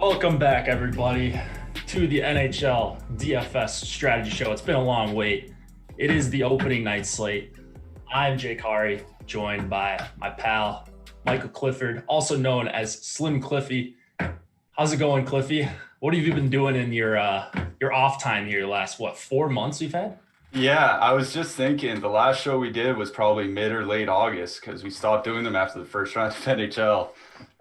Welcome back, everybody, to the NHL DFS strategy show. It's been a long wait. It is the opening night slate. I'm Jake Hari, joined by my pal, Michael Clifford, also known as Slim Cliffy. How's it going, Cliffy? What have you been doing in your off time here? Last 4 months we've had? Yeah, I was just thinking the last show we did was probably mid or late August because we stopped doing them after the first round of NHL.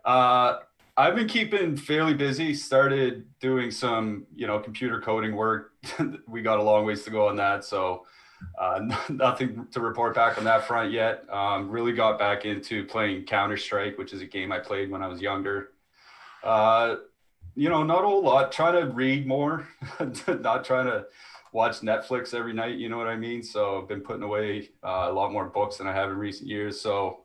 Uh, I've been keeping fairly busy, started doing some, computer coding work. We got a long ways to go on that. So nothing to report back on that front yet. Really got back into playing Counter-Strike, which is a game I played when I was younger. Uh, not a whole lot. Trying to read more, not trying to watch Netflix every night. You know what I mean? So I've been putting away a lot more books than I have in recent years. So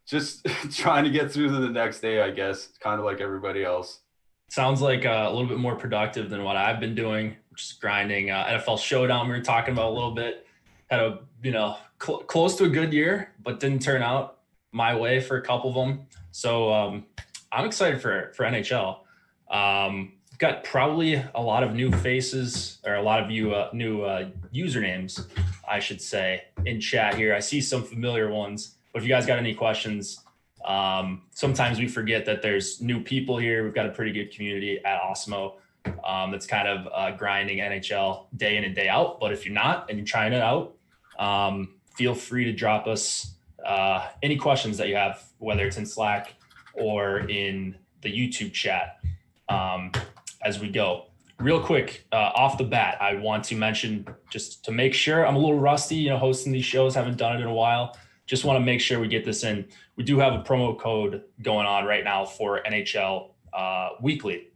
just trying to get through to the next day, I guess, kind of like everybody else. Sounds like a little bit more productive than what I've been doing, just grinding. NFL Showdown, we were talking about a little bit. Had a close to a good year, but didn't turn out my way for a couple of them. So I'm excited for NHL. Got probably a lot of new faces or a lot of you new usernames, I should say, in chat here. I see some familiar ones, but if you guys got any questions, sometimes we forget that there's new people here. We've got a pretty good community at Awesemo that's kind of grinding NHL day in and day out. But if you're not and you're trying it out, feel free to drop us any questions that you have, whether it's in Slack or in the YouTube chat as we go. Real quick, off the bat, I want to mention, just to make sure, I'm a little rusty, hosting these shows, haven't done it in a while. Just want to make sure we get this in. We do have a promo code going on right now for NHL Weekly.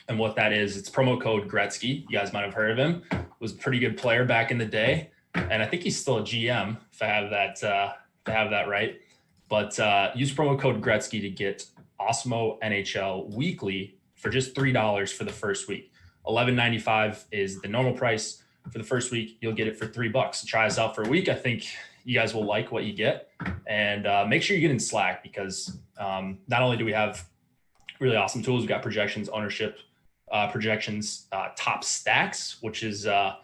And what that is, it's promo code Gretzky. You guys might have heard of him. Was a pretty good player back in the day. And I think he's still a GM, if I have that right. But use promo code Gretzky to get Awesemo NHL Weekly for just $3 for the first week. $11.95 is the normal price. For the first week, you'll get it for $3. Try us out for a week. I think you guys will like what you get, and make sure you get in Slack because not only do we have really awesome tools, we've got projections, ownership projections, top stacks, which is the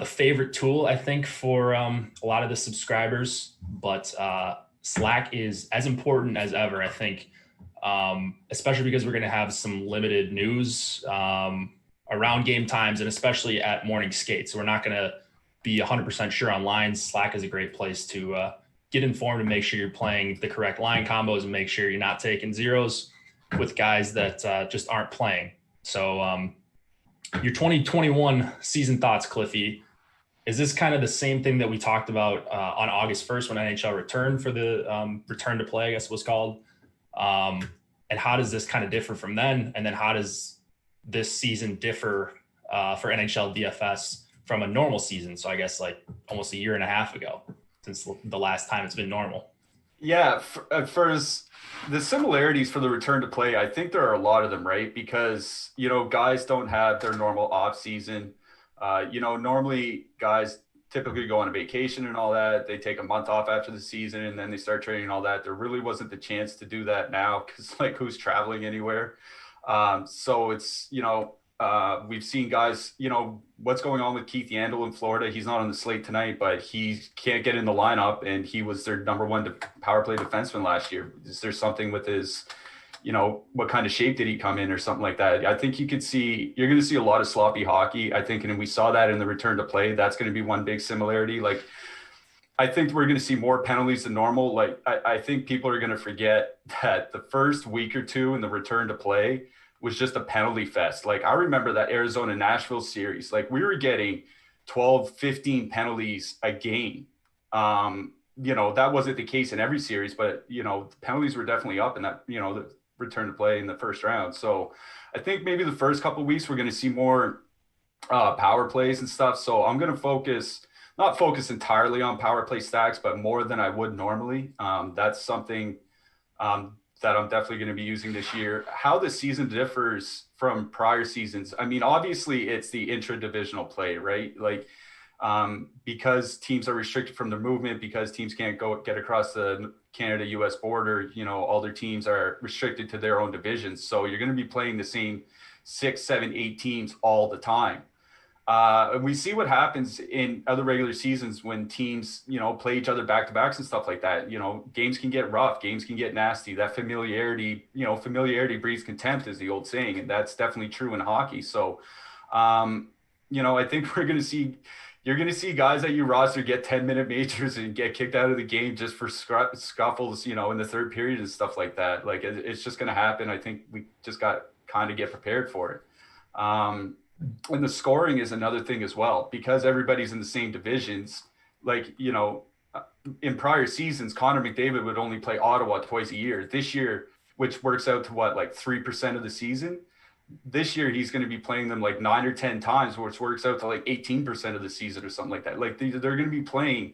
favorite tool, I think, for a lot of the subscribers. But Slack is as important as ever, I think, especially because we're going to have some limited news around game times and especially at morning skate. So we're not going to be 100% sure on lines. Slack is a great place to get informed and make sure you're playing the correct line combos and make sure you're not taking zeros with guys that just aren't playing. So your 2021 season thoughts, Cliffy, is this kind of the same thing that we talked about on August 1st when NHL returned for the return to play, I guess it was called? And how does this kind of differ from then? And then how does this season differ for NHL DFS from a normal season? So I guess like almost a year and a half ago since the last time it's been normal. Yeah, for the similarities for the return to play, I think there are a lot of them, right? Because, guys don't have their normal off season. Normally guys typically go on a vacation and all that. They take a month off after the season and then they start training and all that. There really wasn't the chance to do that now because, like, who's traveling anywhere? So it's, we've seen guys, what's going on with Keith Yandle in Florida. He's not on the slate tonight, but he can't get in the lineup, and he was their number one power play defenseman last year. Is there something with his, what kind of shape did he come in or something like that? I think you're going to see a lot of sloppy hockey, I think. And we saw that in the return to play. That's going to be one big similarity. Like, I think we're going to see more penalties than normal. Like, I think people are going to forget that the first week or two in the return to play was just a penalty fest. Like, I remember that Arizona-Nashville series. Like, we were getting 12, 15 penalties a game. That wasn't the case in every series, but, the penalties were definitely up in that, the return to play in the first round. So I think maybe the first couple of weeks we're going to see more power plays and stuff. So I'm going to not focus entirely on power play stacks, but more than I would normally. That's something that I'm definitely going to be using this year. How the season differs from prior seasons. I mean, obviously it's the intra-divisional play, right? Like, because teams are restricted from their movement, because teams can't go get across the Canada-US border, all their teams are restricted to their own divisions. So you're going to be playing the same 6, 7, 8 teams all the time. We see what happens in other regular seasons when teams, play each other back-to-backs and stuff like that. Games can get rough, games can get nasty. That familiarity breeds contempt, is the old saying, and that's definitely true in hockey. So, I think you're going to see guys that you roster get 10-minute majors and get kicked out of the game just for scuffles, in the third period and stuff like that. Like, it's just going to happen. I think we just got kind of get prepared for it. And the scoring is another thing as well, because everybody's in the same divisions. Like, in prior seasons, Connor McDavid would only play Ottawa twice a year. This year, which works out to 3% of the season. This year, he's going to be playing them 9 or 10 times, which works out to 18% of the season or something like that. They're going to be playing,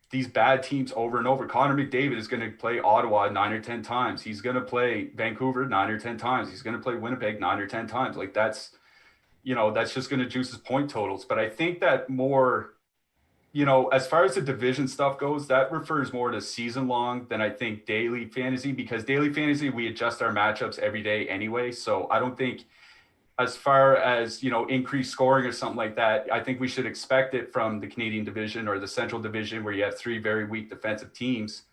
these bad teams over and over. Connor McDavid is going to play Ottawa 9 or 10 times. He's going to play Vancouver 9 or 10 times. He's going to play Winnipeg 9 or 10 times. That's just going to juice his point totals. But I think that more, as far as the division stuff goes, that refers more to season long than I think daily fantasy, because daily fantasy, we adjust our matchups every day anyway. So I don't think, as far as, increased scoring or something like that, I think we should expect it from the Canadian division or the Central division, where you have 3 very weak defensive teams.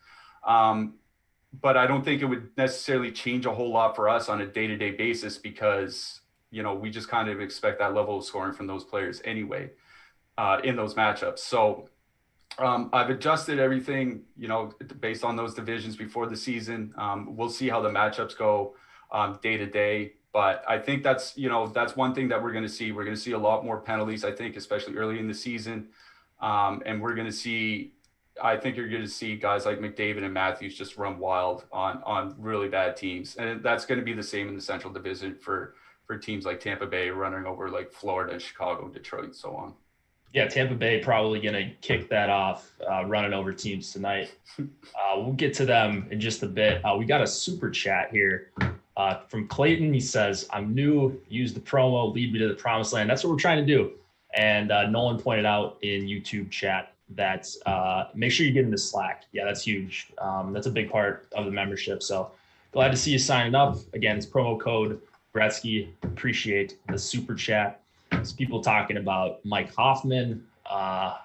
But I don't think it would necessarily change a whole lot for us on a day-to-day basis, because, we just kind of expect that level of scoring from those players anyway, in those matchups. So I've adjusted everything, based on those divisions before the season. We'll see how the matchups go day to day. But I think that's one thing that we're going to see. We're going to see a lot more penalties, I think, especially early in the season. And I think you're going to see guys like McDavid and Matthews just run wild on really bad teams. And that's going to be the same in the Central Division for teams like Tampa Bay running over Florida, Chicago, Detroit, and so on. Yeah, Tampa Bay probably going to kick that off, running over teams tonight. We'll get to them in just a bit. We got a super chat here. From Clayton. He says, I'm new, use the promo, lead me to the promised land. That's what we're trying to do. And Nolan pointed out in YouTube chat that make sure you get into Slack. Yeah, that's huge. That's a big part of the membership. So glad to see you signing up. Again, it's promo code Gretzky. Appreciate the super chat. It's people talking about Mike Hoffman. A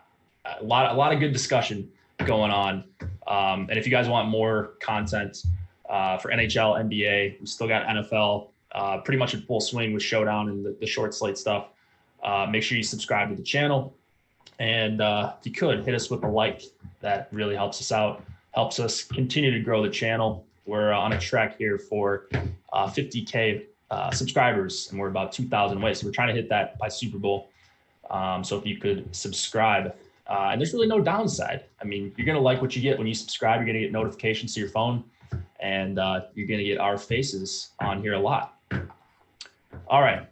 lot of good discussion going on. And if you guys want more content, for NHL, NBA, we still got NFL pretty much in full swing with Showdown and the short slate stuff. Make sure you subscribe to the channel. And if you could, hit us with a like. That really helps us out, helps us continue to grow the channel. We're on a track here for 50K subscribers, and we're about 2,000 away. So we're trying to hit that by Super Bowl. So if you could subscribe. And there's really no downside. I mean, you're going to like what you get when you subscribe. You're going to get notifications to your phone. And you're going to get our faces on here a lot. All right,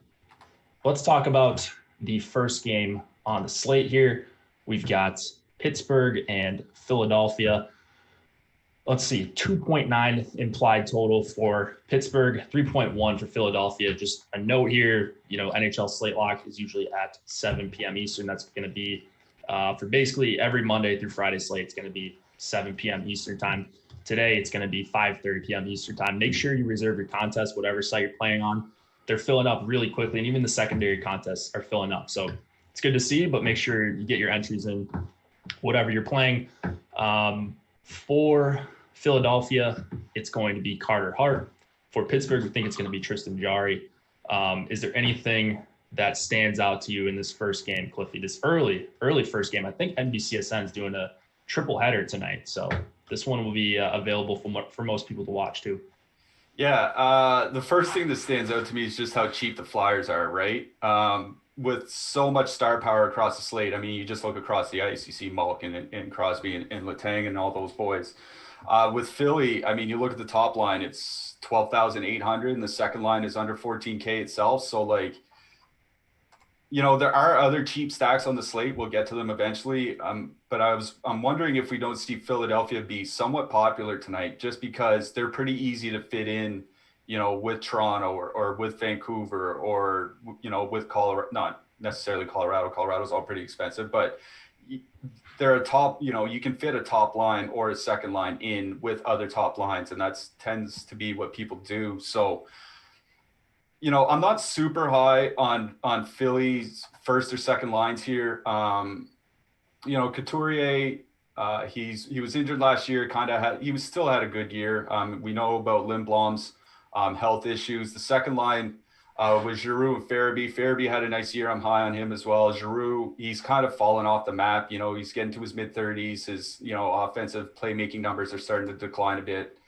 let's talk about the first game on the slate here. We've got Pittsburgh and Philadelphia. Let's see, 2.9 implied total for Pittsburgh, 3.1 for Philadelphia. Just a note here, NHL slate lock is usually at 7 p.m. Eastern. That's going to be for basically every Monday through Friday slate. It's going to be 7 p.m. Eastern time. Today, it's going to be 5:30 p.m. Eastern time. Make sure you reserve your contest, whatever site you're playing on. They're filling up really quickly, and even the secondary contests are filling up. So it's good to see, but make sure you get your entries in, whatever you're playing. For Philadelphia, it's going to be Carter Hart. For Pittsburgh, we think it's going to be Tristan Jarry. Is there anything that stands out to you in this first game, Cliffy? This early first game. I think NBCSN is doing a triple header tonight, so this one will be available for most people to watch too. Yeah, the first thing that stands out to me is just how cheap the Flyers are, right? With so much star power across the slate. I mean, you just look across the ice, you see Malkin and Crosby and Letang and all those boys. With Philly, I mean, you look at the top line, it's 12,800, and the second line is under 14K itself. So there are other cheap stacks on the slate. We'll get to them eventually. But I'm wondering if we don't see Philadelphia be somewhat popular tonight, just because they're pretty easy to fit in, with Toronto or with Vancouver or, with Colorado, not necessarily Colorado. Colorado's all pretty expensive, but they're a top, you can fit a top line or a second line in with other top lines, and that tends to be what people do. So, I'm not super high on Philly's first or second lines here. Couturier, he was injured last year. He still had a good year. We know about Lindblom's health issues. The second line was Giroux and Farabee. Farabee had a nice year. I'm high on him as well. Giroux, he's kind of fallen off the map. He's getting to his mid-30s. His offensive playmaking numbers are starting to decline a bit.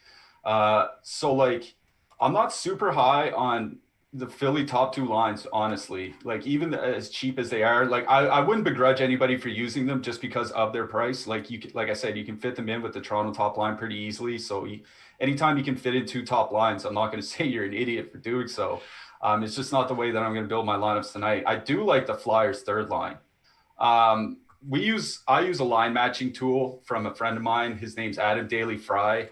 So like, I'm not super high on the Philly top two lines, honestly. Like, even as cheap as they are, like I wouldn't begrudge anybody for using them just because of their price. Like like I said, you can fit them in with the Toronto top line pretty easily. So anytime you can fit in two top lines, I'm not going to say you're an idiot for doing so. It's just not the way that I'm going to build my lineups tonight. I do like the Flyers third line. I use a line matching tool from a friend of mine. His name's Adam Daly Fry.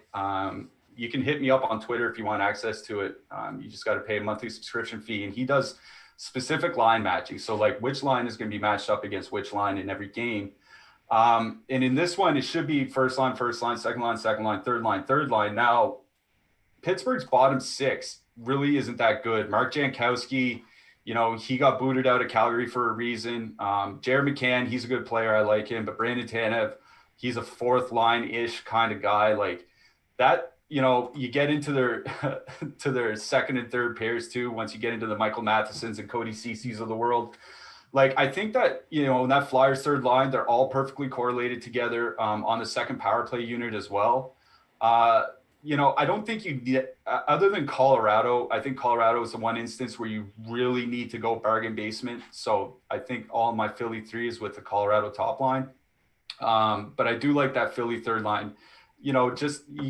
You can hit me up on Twitter if you want access to it. You just got to pay a monthly subscription fee, and he does specific line matching. So like, which line is going to be matched up against which line in every game. And in this one, it should be first line, second line, third line. Now, Pittsburgh's bottom six really isn't that good. Mark Jankowski, he got booted out of Calgary for a reason. Jared McCann, he's a good player. I like him. But Brandon Tanev, he's a fourth line-ish kind of guy. Like that, you get into their to their second and third pairs too. Once you get into the Michael Mathesons and Cody Cece's of the world, like I think that in that Flyers third line, they're all perfectly correlated together on the second power play unit as well. I don't think you need, other than Colorado, I think Colorado is the one instance where you really need to go bargain basement. So I think all my Philly three is with the Colorado top line. But I do like that Philly third line. You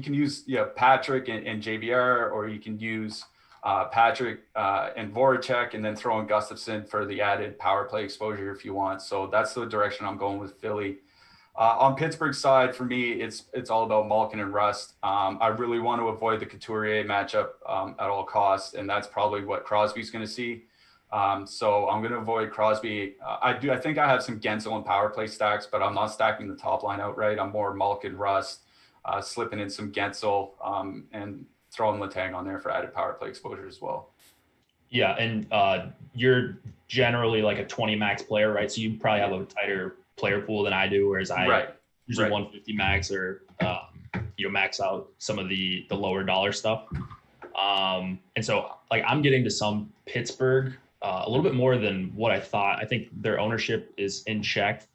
can use Patrick and JVR, or you can use Patrick and Voracek, and then throw in Gustafson for the added power play exposure if you want. So that's the direction I'm going with Philly. On Pittsburgh's side, for me, it's all about Malkin and Rust. I really want to avoid the Couturier matchup at all costs, and that's probably what Crosby's going to see. So I'm going to avoid Crosby. I think I have some Gensel and power play stacks, but I'm not stacking the top line outright. I'm more Malkin, Rust, slipping in some Gensel, and throwing Letang on there for added power play exposure as well. Yeah, and you're generally like a 20 max player, right? So you probably have a tighter player pool than I do, whereas I usually 150 max, or max out some of the lower dollar stuff. And so like I'm getting to some Pittsburgh a little bit more than what I thought. I think their ownership is in check.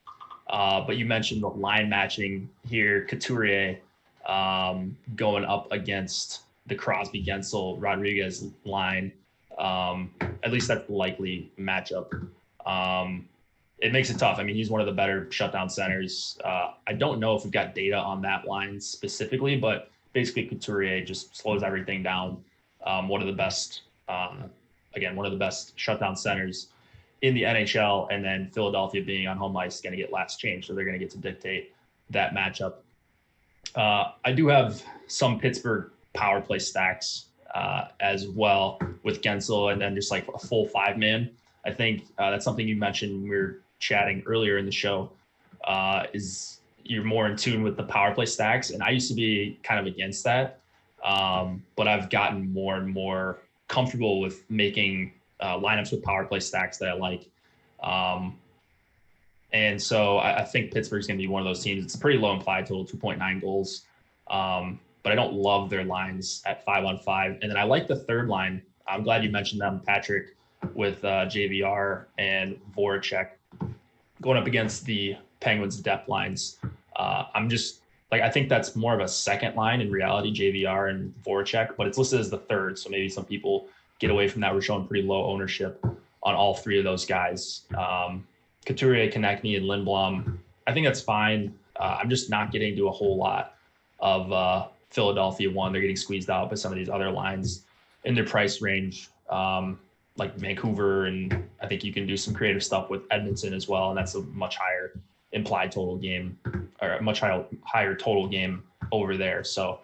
But you mentioned the line matching here, Couturier going up against the Crosby, Gensel, Rodriguez line. At least that's the likely matchup. It makes it tough. I mean, he's one of the better shutdown centers. I don't know if we've got data on that line specifically, but basically Couturier just slows everything down. One of the best shutdown centers in the NHL, and then Philadelphia being on home ice is going to get last change, so they're going to get to dictate that matchup. I do have some Pittsburgh power play stacks as well with Gensel, and then just like a full 5-man. I think that's something you mentioned when we were chatting earlier in the show, is you're more in tune with the power play stacks. And I used to be kind of against that. But I've gotten more and more comfortable with making lineups with power play stacks that I like. And so I think Pittsburgh's going to be one of those teams. It's a pretty low implied total, 2.9 goals. But I don't love their lines at 5-on-5. And then I like the third line. I'm glad you mentioned them, Patrick, with JVR and Voracek going up against the Penguins depth lines. I think that's more of a second line in reality, JVR and Voracek, but it's listed as the third. So maybe some people get away from that. We're showing pretty low ownership on all three of those guys. Couturier, Konechny, and Lindblom. I think that's fine. I'm just not getting to a whole lot of Philadelphia one. They're getting squeezed out by some of these other lines in their price range, like Vancouver, and I think you can do some creative stuff with Edmonton as well, and that's a much higher implied total game, or a much higher total game over there. So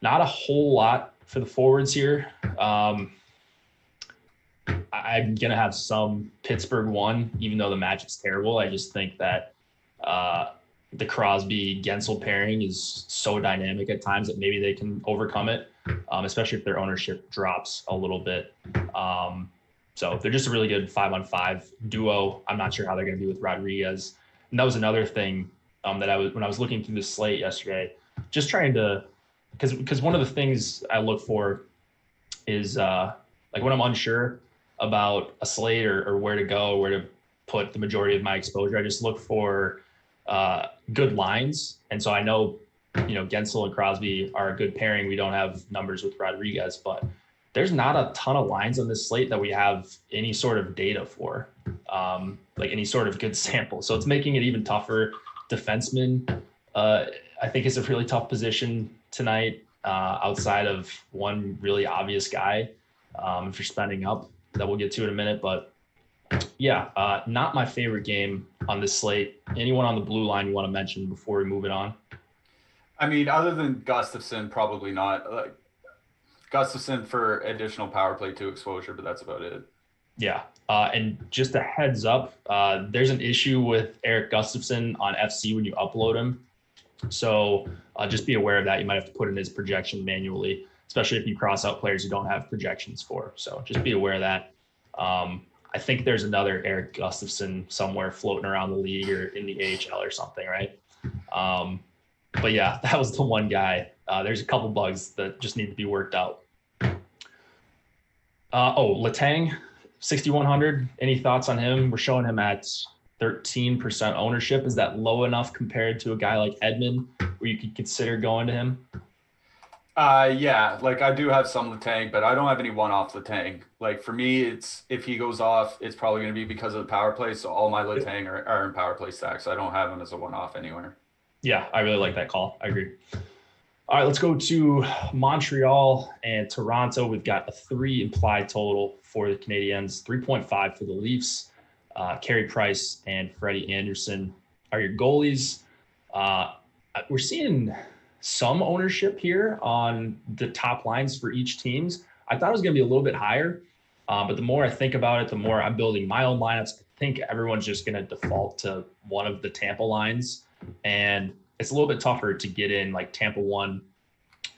not a whole lot for the forwards here. I I'm going to have some Pittsburgh one, even though the match is terrible. I just think that the Crosby-Gensel pairing is so dynamic at times that maybe they can overcome it, especially if their ownership drops a little bit. So they're just a really good 5-on-5 duo. I'm not sure how they're going to be with Rodriguez. And that was another thing that when I was looking through the slate yesterday, just trying to, because one of the things I look for is like when I'm unsure about a slate or where to go, where to put the majority of my exposure, I just look for good lines. And so I know, Gensel and Crosby are a good pairing. We don't have numbers with Rodriguez, but there's not a ton of lines on this slate that we have any sort of data for, like any sort of good sample. So it's making it even tougher. Defenseman, I think, is a really tough position tonight, outside of one really obvious guy. If you're spending up, that we'll get to in a minute. But yeah, not my favorite game on this slate. Anyone on the blue line you want to mention before we move it on? I mean, other than Gustafsson, probably not. Like Gustafsson for additional power play 2 exposure, but that's about it. Yeah. And just a heads up, there's an issue with Eric Gustafsson on FC when you upload him. So just be aware of that. You might have to put in his projection manually, especially if you cross out players you don't have projections for. So just be aware of that. I think there's another Eric Gustafsson somewhere floating around the league or in the AHL or something, right? But yeah, that was the one guy. There's a couple bugs that just need to be worked out. Letang, 6,100. Any thoughts on him? We're showing him at 13% ownership. Is that low enough compared to a guy like Edmund where you could consider going to him? Yeah, like I do have some Letang, but I don't have any one-off Letang. Like for me, it's if he goes off, it's probably going to be because of the power play. So all my Letang are in power play stacks. So I don't have him as a one-off anywhere. Yeah, I really like that call. I agree. All right, let's go to Montreal and Toronto. We've got a 3 implied total for the Canadiens, 3.5 for the Leafs. Carey Price and Freddie Anderson are your goalies. We're seeing some ownership here on the top lines for each teams. I thought it was going to be a little bit higher, but the more I think about it, the more I'm building my own lineups. I think everyone's just going to default to one of the Tampa lines, and it's a little bit tougher to get in like Tampa 1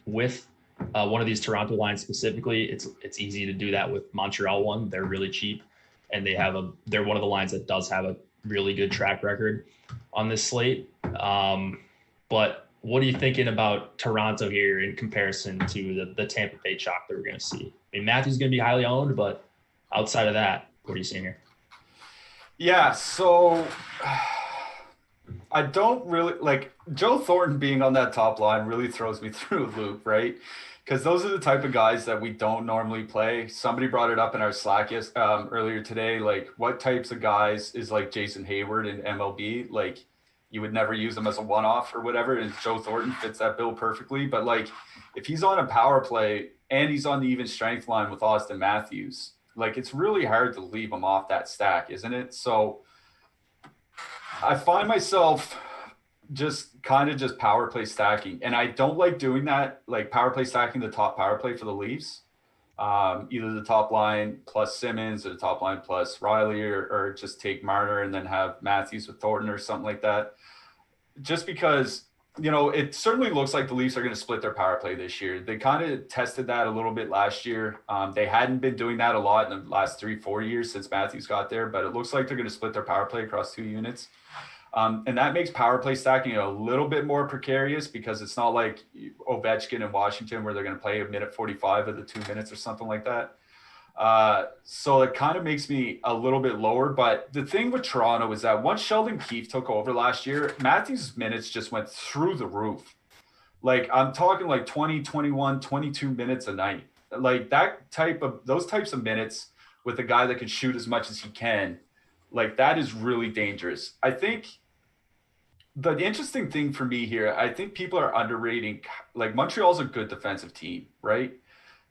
with one of these Toronto lines specifically. It's easy to do that with Montreal 1. They're really cheap, and they're one of the lines that does have a really good track record on this slate. But what are you thinking about Toronto here in comparison to the Tampa Bay chalk that we're going to see? I mean, Matthew's going to be highly owned, but outside of that, what are you seeing here? Yeah, so I don't really like Joe Thornton being on that top line really throws me through a loop, right? Because those are the type of guys that we don't normally play. Somebody brought it up in our Slack earlier today. Like, what types of guys is like Jason Hayward in MLB? Like, you would never use him as a one-off or whatever. And Joe Thornton fits that bill perfectly. But like, if he's on a power play and he's on the even strength line with Austin Matthews, like it's really hard to leave him off that stack, isn't it? So I find myself just power play stacking. And I don't like doing that, like power play stacking the top power play for the Leafs. Either the top line plus Simmons or the top line plus Riley or just take Marner and then have Matthews with Thornton or something like that. Just because, it certainly looks like the Leafs are going to split their power play this year. They kind of tested that a little bit last year. They hadn't been doing that a lot in the last 3-4 years since Matthews got there, but it looks like they're going to split their power play across 2 units. And that makes power play stacking a little bit more precarious because it's not like Ovechkin in Washington where they're going to play a minute 45 of the 2 minutes or something like that. So it kind of makes me a little bit lower. But the thing with Toronto is that once Sheldon Keefe took over last year, Matthews' minutes just went through the roof. Like I'm talking like 20, 21, 22 minutes a night. Like those types of minutes with a guy that can shoot as much as he can, like that is really dangerous. I think the interesting thing for me here, I think people are underrating, like Montreal's a good defensive team, right?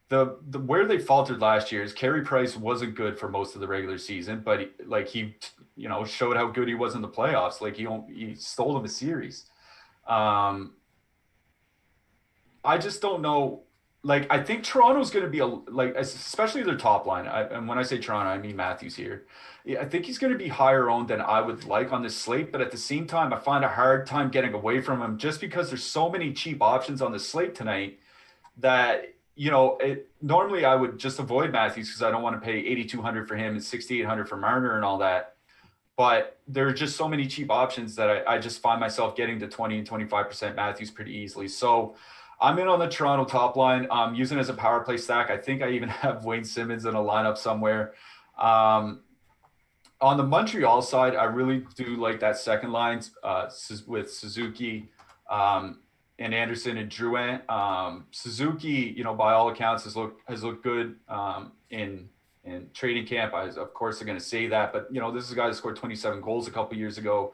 The where they faltered last year is Carey Price wasn't good for most of the regular season, but he showed how good he was in the playoffs. Like he stole them a series. I just don't know. like I think Toronto's going to be especially their top line. And when I say Toronto, I mean Matthews here. Yeah, I think he's going to be higher owned than I would like on this slate. But at the same time, I find a hard time getting away from him just because there's so many cheap options on the slate tonight that normally I would just avoid Matthews because I don't want to pay 8,200 for him and 6,800 for Marner and all that. But there are just so many cheap options that I just find myself getting to 20 and 25% Matthews pretty easily. So I'm in on the Toronto top line, using it as a power play stack. I think I even have Wayne Simmons in a lineup somewhere. On the Montreal side, I really do like that second line with Suzuki and Anderson and Drouin. Suzuki, by all accounts, has looked good in training camp. Of course, they're going to say that, but this is a guy that scored 27 goals a couple of years ago.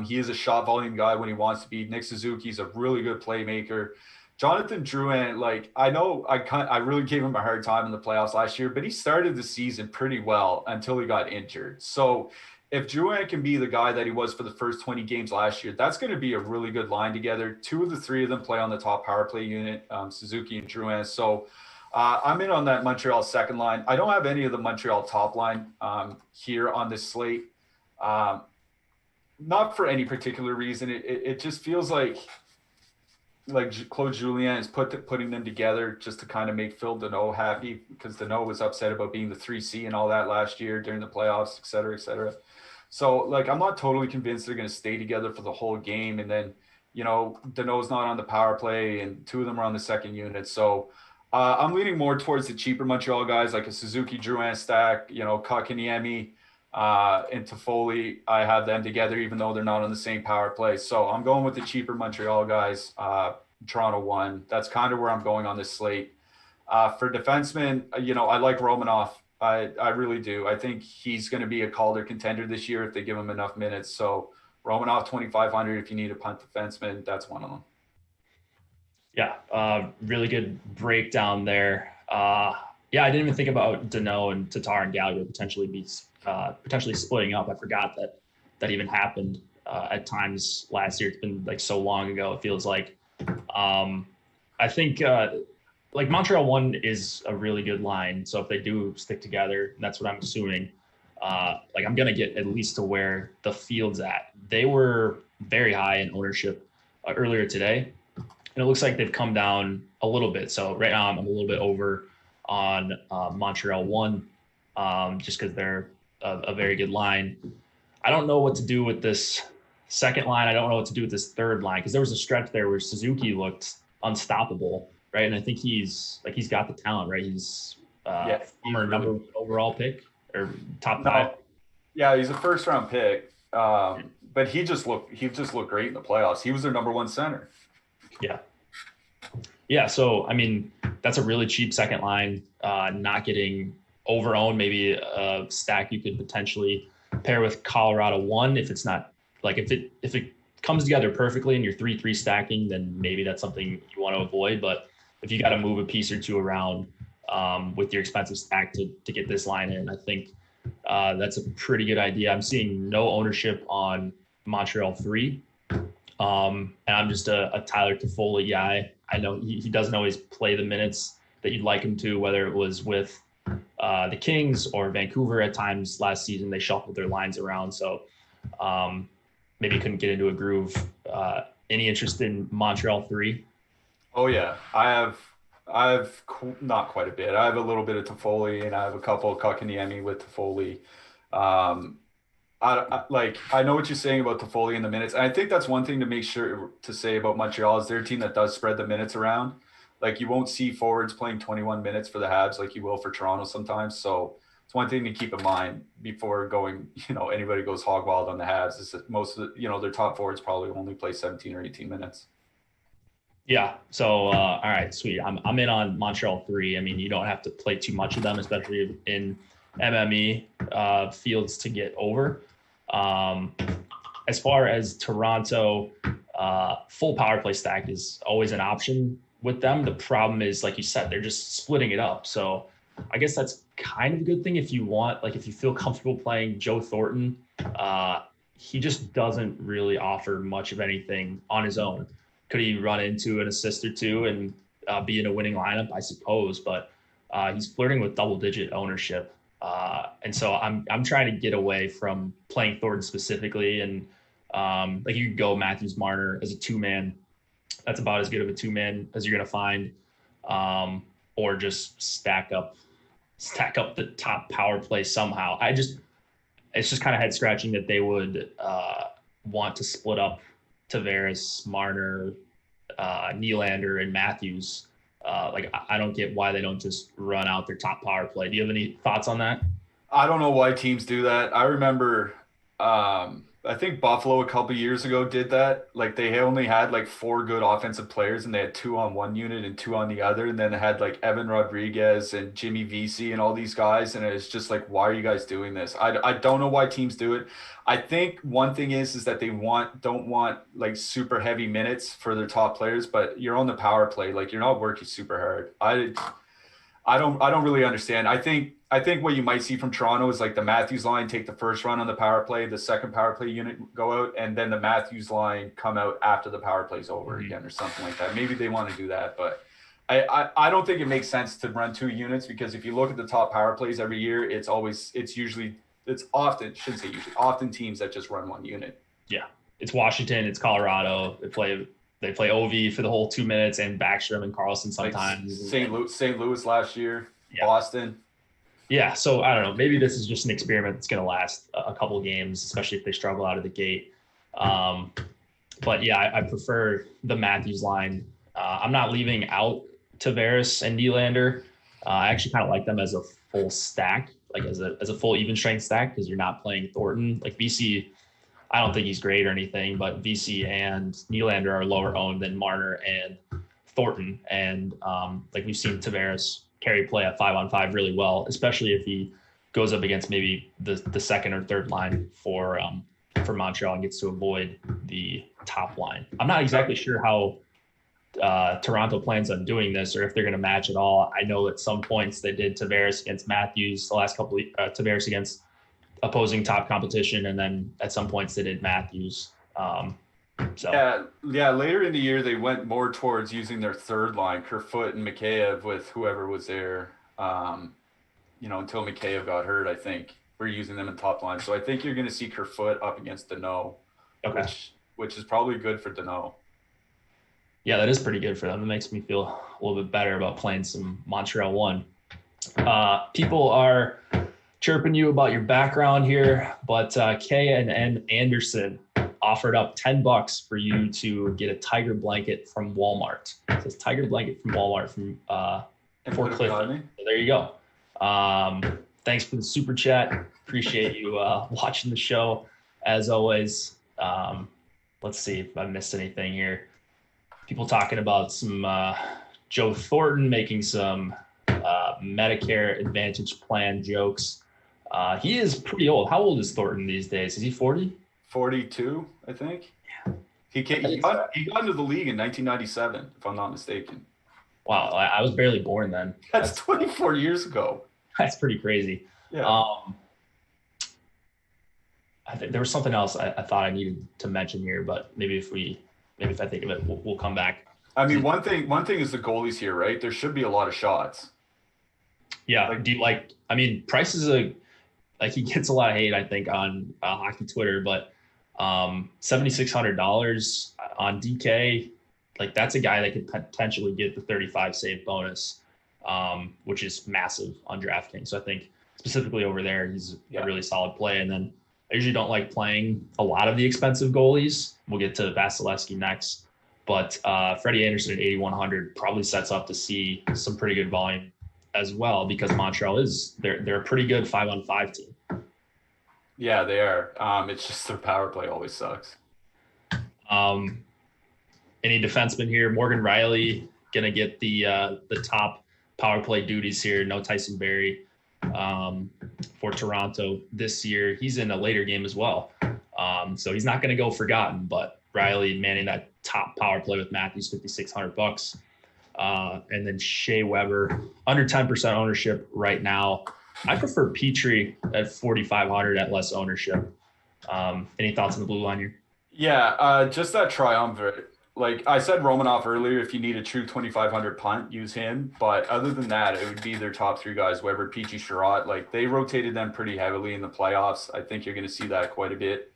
He is a shot volume guy when he wants to be. Nick Suzuki's a really good playmaker. Jonathan Drouin, I know I really gave him a hard time in the playoffs last year, but he started the season pretty well until he got injured. So if Drouin can be the guy that he was for the first 20 games last year, that's going to be a really good line together. Two of the three of them play on the top power play unit, Suzuki and Drouin. So I'm in on that Montreal second line. I don't have any of the Montreal top line here on this slate. Not for any particular reason. It just feels like Claude Julien is putting them together just to kind of make Phil Deneau happy, because Deneau was upset about being the 3C and all that last year during the playoffs, et cetera, et cetera. So I'm not totally convinced they're going to stay together for the whole game. And then, Deneau's not on the power play and two of them are on the second unit. So I'm leaning more towards the cheaper Montreal guys, like a Suzuki Drouin stack, Kotkaniemi and Toffoli. I have them together, even though they're not on the same power play. So I'm going with the cheaper Montreal guys, Toronto 1. That's kind of where I'm going on this slate. For defensemen, I like Romanov. I really do. I think he's going to be a Calder contender this year if they give him enough minutes. So Romanov 2,500 if you need a punt defenseman, that's one of them. Yeah, really good breakdown there. Yeah, I didn't even think about Deneau and Tatar and Gallagher potentially splitting up. I forgot that even happened at times last year. It's been so long ago. It feels like. I think Montreal 1 is a really good line. So if they do stick together, and that's what I'm assuming. I'm gonna get at least to where the field's at. They were very high in ownership earlier today, and it looks like they've come down a little bit. So right now I'm a little bit over on Montreal 1, just because they're a very good line. I don't know what to do with this second line. I don't know what to do with this third line, because there was a stretch there where Suzuki looked unstoppable, right? And I think he's got the talent, right? He's former number one overall pick or top 5. Yeah, he's a first round pick. But he just looked great in the playoffs. He was their number 1 center. Yeah. So that's a really cheap second line. Not getting over-owned. Maybe a stack you could potentially pair with Colorado 1 if it's not if it comes together perfectly and you're 3-3 stacking, then maybe that's something you want to avoid. But if you got to move a piece or two around with your expensive stack to get this line in, I think that's a pretty good idea. I'm seeing no ownership on Montreal 3. And I'm just a Tyler Toffoli guy. I know he doesn't always play the minutes that you'd like him to, whether it was with the Kings or Vancouver. At times last season, they shuffled their lines around. So maybe couldn't get into a groove. Any interest in Montreal 3? Oh yeah, I have not quite a bit. I have a little bit of Toffoli, and I have a couple of Kotkaniemi with Toffoli. I know what you're saying about Toffoli in the minutes. And I think that's one thing to make sure to say about Montreal is they're a team that does spread the minutes around. You won't see forwards playing 21 minutes for the Habs like you will for Toronto sometimes. So it's one thing to keep in mind before going, anybody goes hog wild on the Habs is that most of the, their top forwards probably only play 17 or 18 minutes. Yeah. So, all right, sweet. I'm in on Montreal 3. You don't have to play too much of them, especially in MME fields to get over. As far as Toronto, full power play stack is always an option with them. The problem is, like you said, they're just splitting it up. So I guess that's kind of a good thing if you want, if you feel comfortable playing Joe Thornton. He just doesn't really offer much of anything on his own. Could he run into an assist or two and be in a winning lineup, I suppose, but he's flirting with double-digit ownership. And so I'm trying to get away from playing Thornton specifically. And like you could go Matthews Marner as a two-man. That's about as good of a two-man as you're going to find. Or just stack up the top power play somehow. It's just kind of head scratching that they would want to split up Tavares, Marner, Nylander, and Matthews. Like I don't get why they don't just run out their top power play. Do you have any thoughts on that? I don't know why teams do that. I remember, I think Buffalo a couple years ago did that. Like they only had like 4 good offensive players, and they had 2 on one unit and 2 on the other, and then they had like Evan Rodriguez and Jimmy Vesey and all these guys, and it's just like, why are you guys doing this? I don't know why teams do it. I think one thing is that they don't want like super heavy minutes for their top players, but you're on the power play, like you're not working super hard. I don't really understand. I think what you might see from Toronto is like the Matthews line take the first run on the power play, the second power play unit go out, and then the Matthews line come out after the power play's over again or something like that. Maybe they want to do that, but I don't think it makes sense to run 2 units, because if you look at the top power plays every year, it's often teams that just run 1 unit. Yeah, it's Washington, it's Colorado. They play Ovi for the whole 2 minutes, and Backstrom and Carlson sometimes. Like St. Louis last year, yeah. Boston. Yeah, so I don't know. Maybe this is just an experiment that's going to last a couple games, especially if they struggle out of the gate. But yeah, I prefer the Matthews line. I'm not leaving out Tavares and Nylander. I actually kind of like them as a full stack, like as a full even strength stack, because you're not playing Thornton. Like VC, I don't think he's great or anything, but VC and Nylander are lower owned than Marner and Thornton. And like we've seen Tavares carry play at 5-on-5 really well, especially if he goes up against maybe the second or third line for Montreal and gets to avoid the top line. I'm not exactly sure how Toronto plans on doing this, or if they're going to match at all. I know at some points they did Tavares against Matthews the last couple of Tavares against opposing top competition, and then at some points they did Matthews. Yeah. Later in the year, they went more towards using their third line, Kerfoot and Mikheyev, with whoever was there. Until Mikheyev got hurt, I think we're using them in top line. So I think you're going to see Kerfoot up against Danault, which is probably good for Danault. Yeah, that is pretty good for them. It makes me feel a little bit better about playing some Montreal 1. People are chirping you about your background here, but K&N Anderson offered up $10 for you to get a tiger blanket from Walmart. It says tiger blanket from Walmart from Fort Clifford. So there you go. Thanks for the super chat. Appreciate you watching the show as always. Let's see if I missed anything here. People talking about some Joe Thornton making some Medicare Advantage plan jokes. He is pretty old. How old is Thornton these days? Is he 40? 42, I think. Yeah. He got into the league in 1997, if I'm not mistaken. Wow, I was barely born then. That's 24 years ago. That's pretty crazy. Yeah. I think there was something else I thought I needed to mention here, but maybe if I think of it, we'll come back. I mean, one thing is the goalies here, right? There should be a lot of shots. Yeah. Price is he gets a lot of hate, I think, on hockey Twitter, but $7,600 on DK, like that's a guy that could potentially get the 35 save bonus, which is massive on DraftKings. So I think specifically over there, he's a really solid play. And then I usually don't like playing a lot of the expensive goalies. We'll get to Vasilevsky next, but Freddie Anderson at 8,100 probably sets up to see some pretty good volume as well, because Montreal they're a pretty good 5-on-5 team. Yeah, they are. It's just their power play always sucks. Any defenseman here? Morgan Riley gonna get the top power play duties here. No Tyson Barrie for Toronto this year. He's in a later game as well, so he's not gonna go forgotten. But Riley manning that top power play with Matthews, $5,600. And then Shea Weber, under 10% ownership right now. I prefer Petrie at 4,500 at less ownership. Any thoughts on the blue line here? Yeah, just that triumvirate. like I said, Romanov earlier, if you need a true 2,500 punt, use him. But other than that, it would be their top three guys, Weber, Peachy, Sherratt. Like they rotated them pretty heavily in the playoffs. I think you're going to see that quite a bit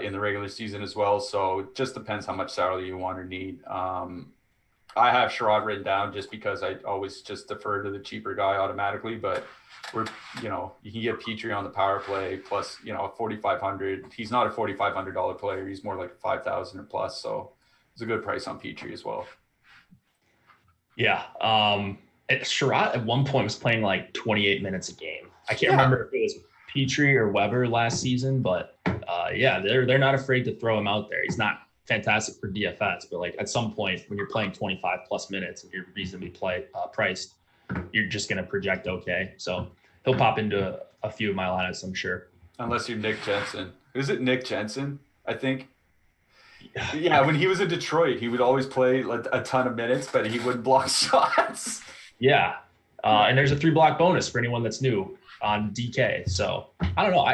in the regular season as well. So it just depends how much salary you want or need. I have Sherratt written down just because I always just defer to the cheaper guy automatically. But you can get Petrie on the power play plus, 4,500. He's not a $4,500 player. He's more like 5,000 or plus. So it's a good price on Petrie as well. Yeah. Sherratt at one point was playing like 28 minutes a game. I can't remember if it was Petrie or Weber last season, but they're not afraid to throw him out there. He's not fantastic for DFS, but like at some point when you're playing 25 plus minutes and you're reasonably priced, you're just going to project okay. So he'll pop into a few of my lineups, I'm sure. Unless you're Nick Jensen. Is it Nick Jensen? I think. Yeah, when he was in Detroit, he would always play like a ton of minutes, but he wouldn't block shots. Yeah. And there's a 3-block bonus for anyone that's new on DK. So I don't know.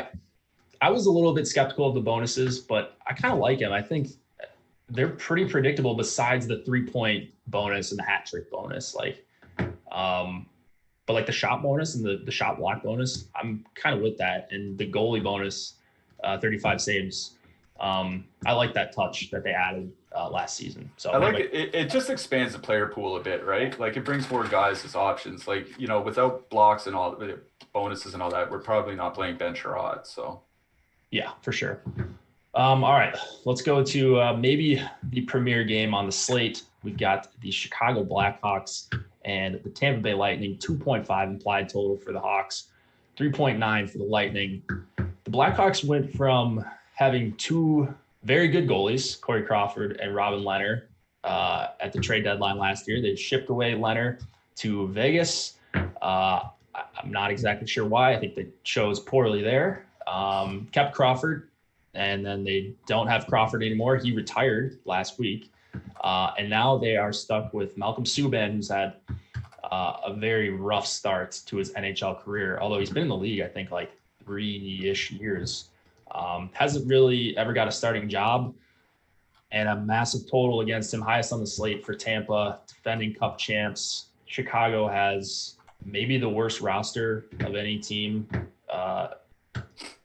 I was a little bit skeptical of the bonuses, but I kind of like him. I think they're pretty predictable besides the 3-point bonus and the hat trick bonus. But like the shot bonus and the shot block bonus, I'm kind of with that. And the goalie bonus, 35 saves. I like that touch that they added last season. So I like it. It just expands the player pool a bit, right? Like it brings more guys as options. Like, without blocks and all the bonuses and all that, we're probably not playing Ben Sherratt. So yeah, for sure. All right, let's go to maybe the premier game on the slate. We've got the Chicago Blackhawks and the Tampa Bay Lightning. 2.5 implied total for the Hawks, 3.9 for the Lightning. The Blackhawks went from having two very good goalies, Corey Crawford and Robin Lehner, at the trade deadline last year. They shipped away Lehner to Vegas. I'm not exactly sure why. I think they chose poorly there. Kept Crawford, and then they don't have Crawford anymore. He retired last week. And now they are stuck with Malcolm Subban, who's had a very rough start to his NHL career, although he's been in the league, I think, like 3-ish years. Hasn't really ever got a starting job, and a massive total against him, highest on the slate for Tampa, defending Cup champs. Chicago has maybe the worst roster of any team,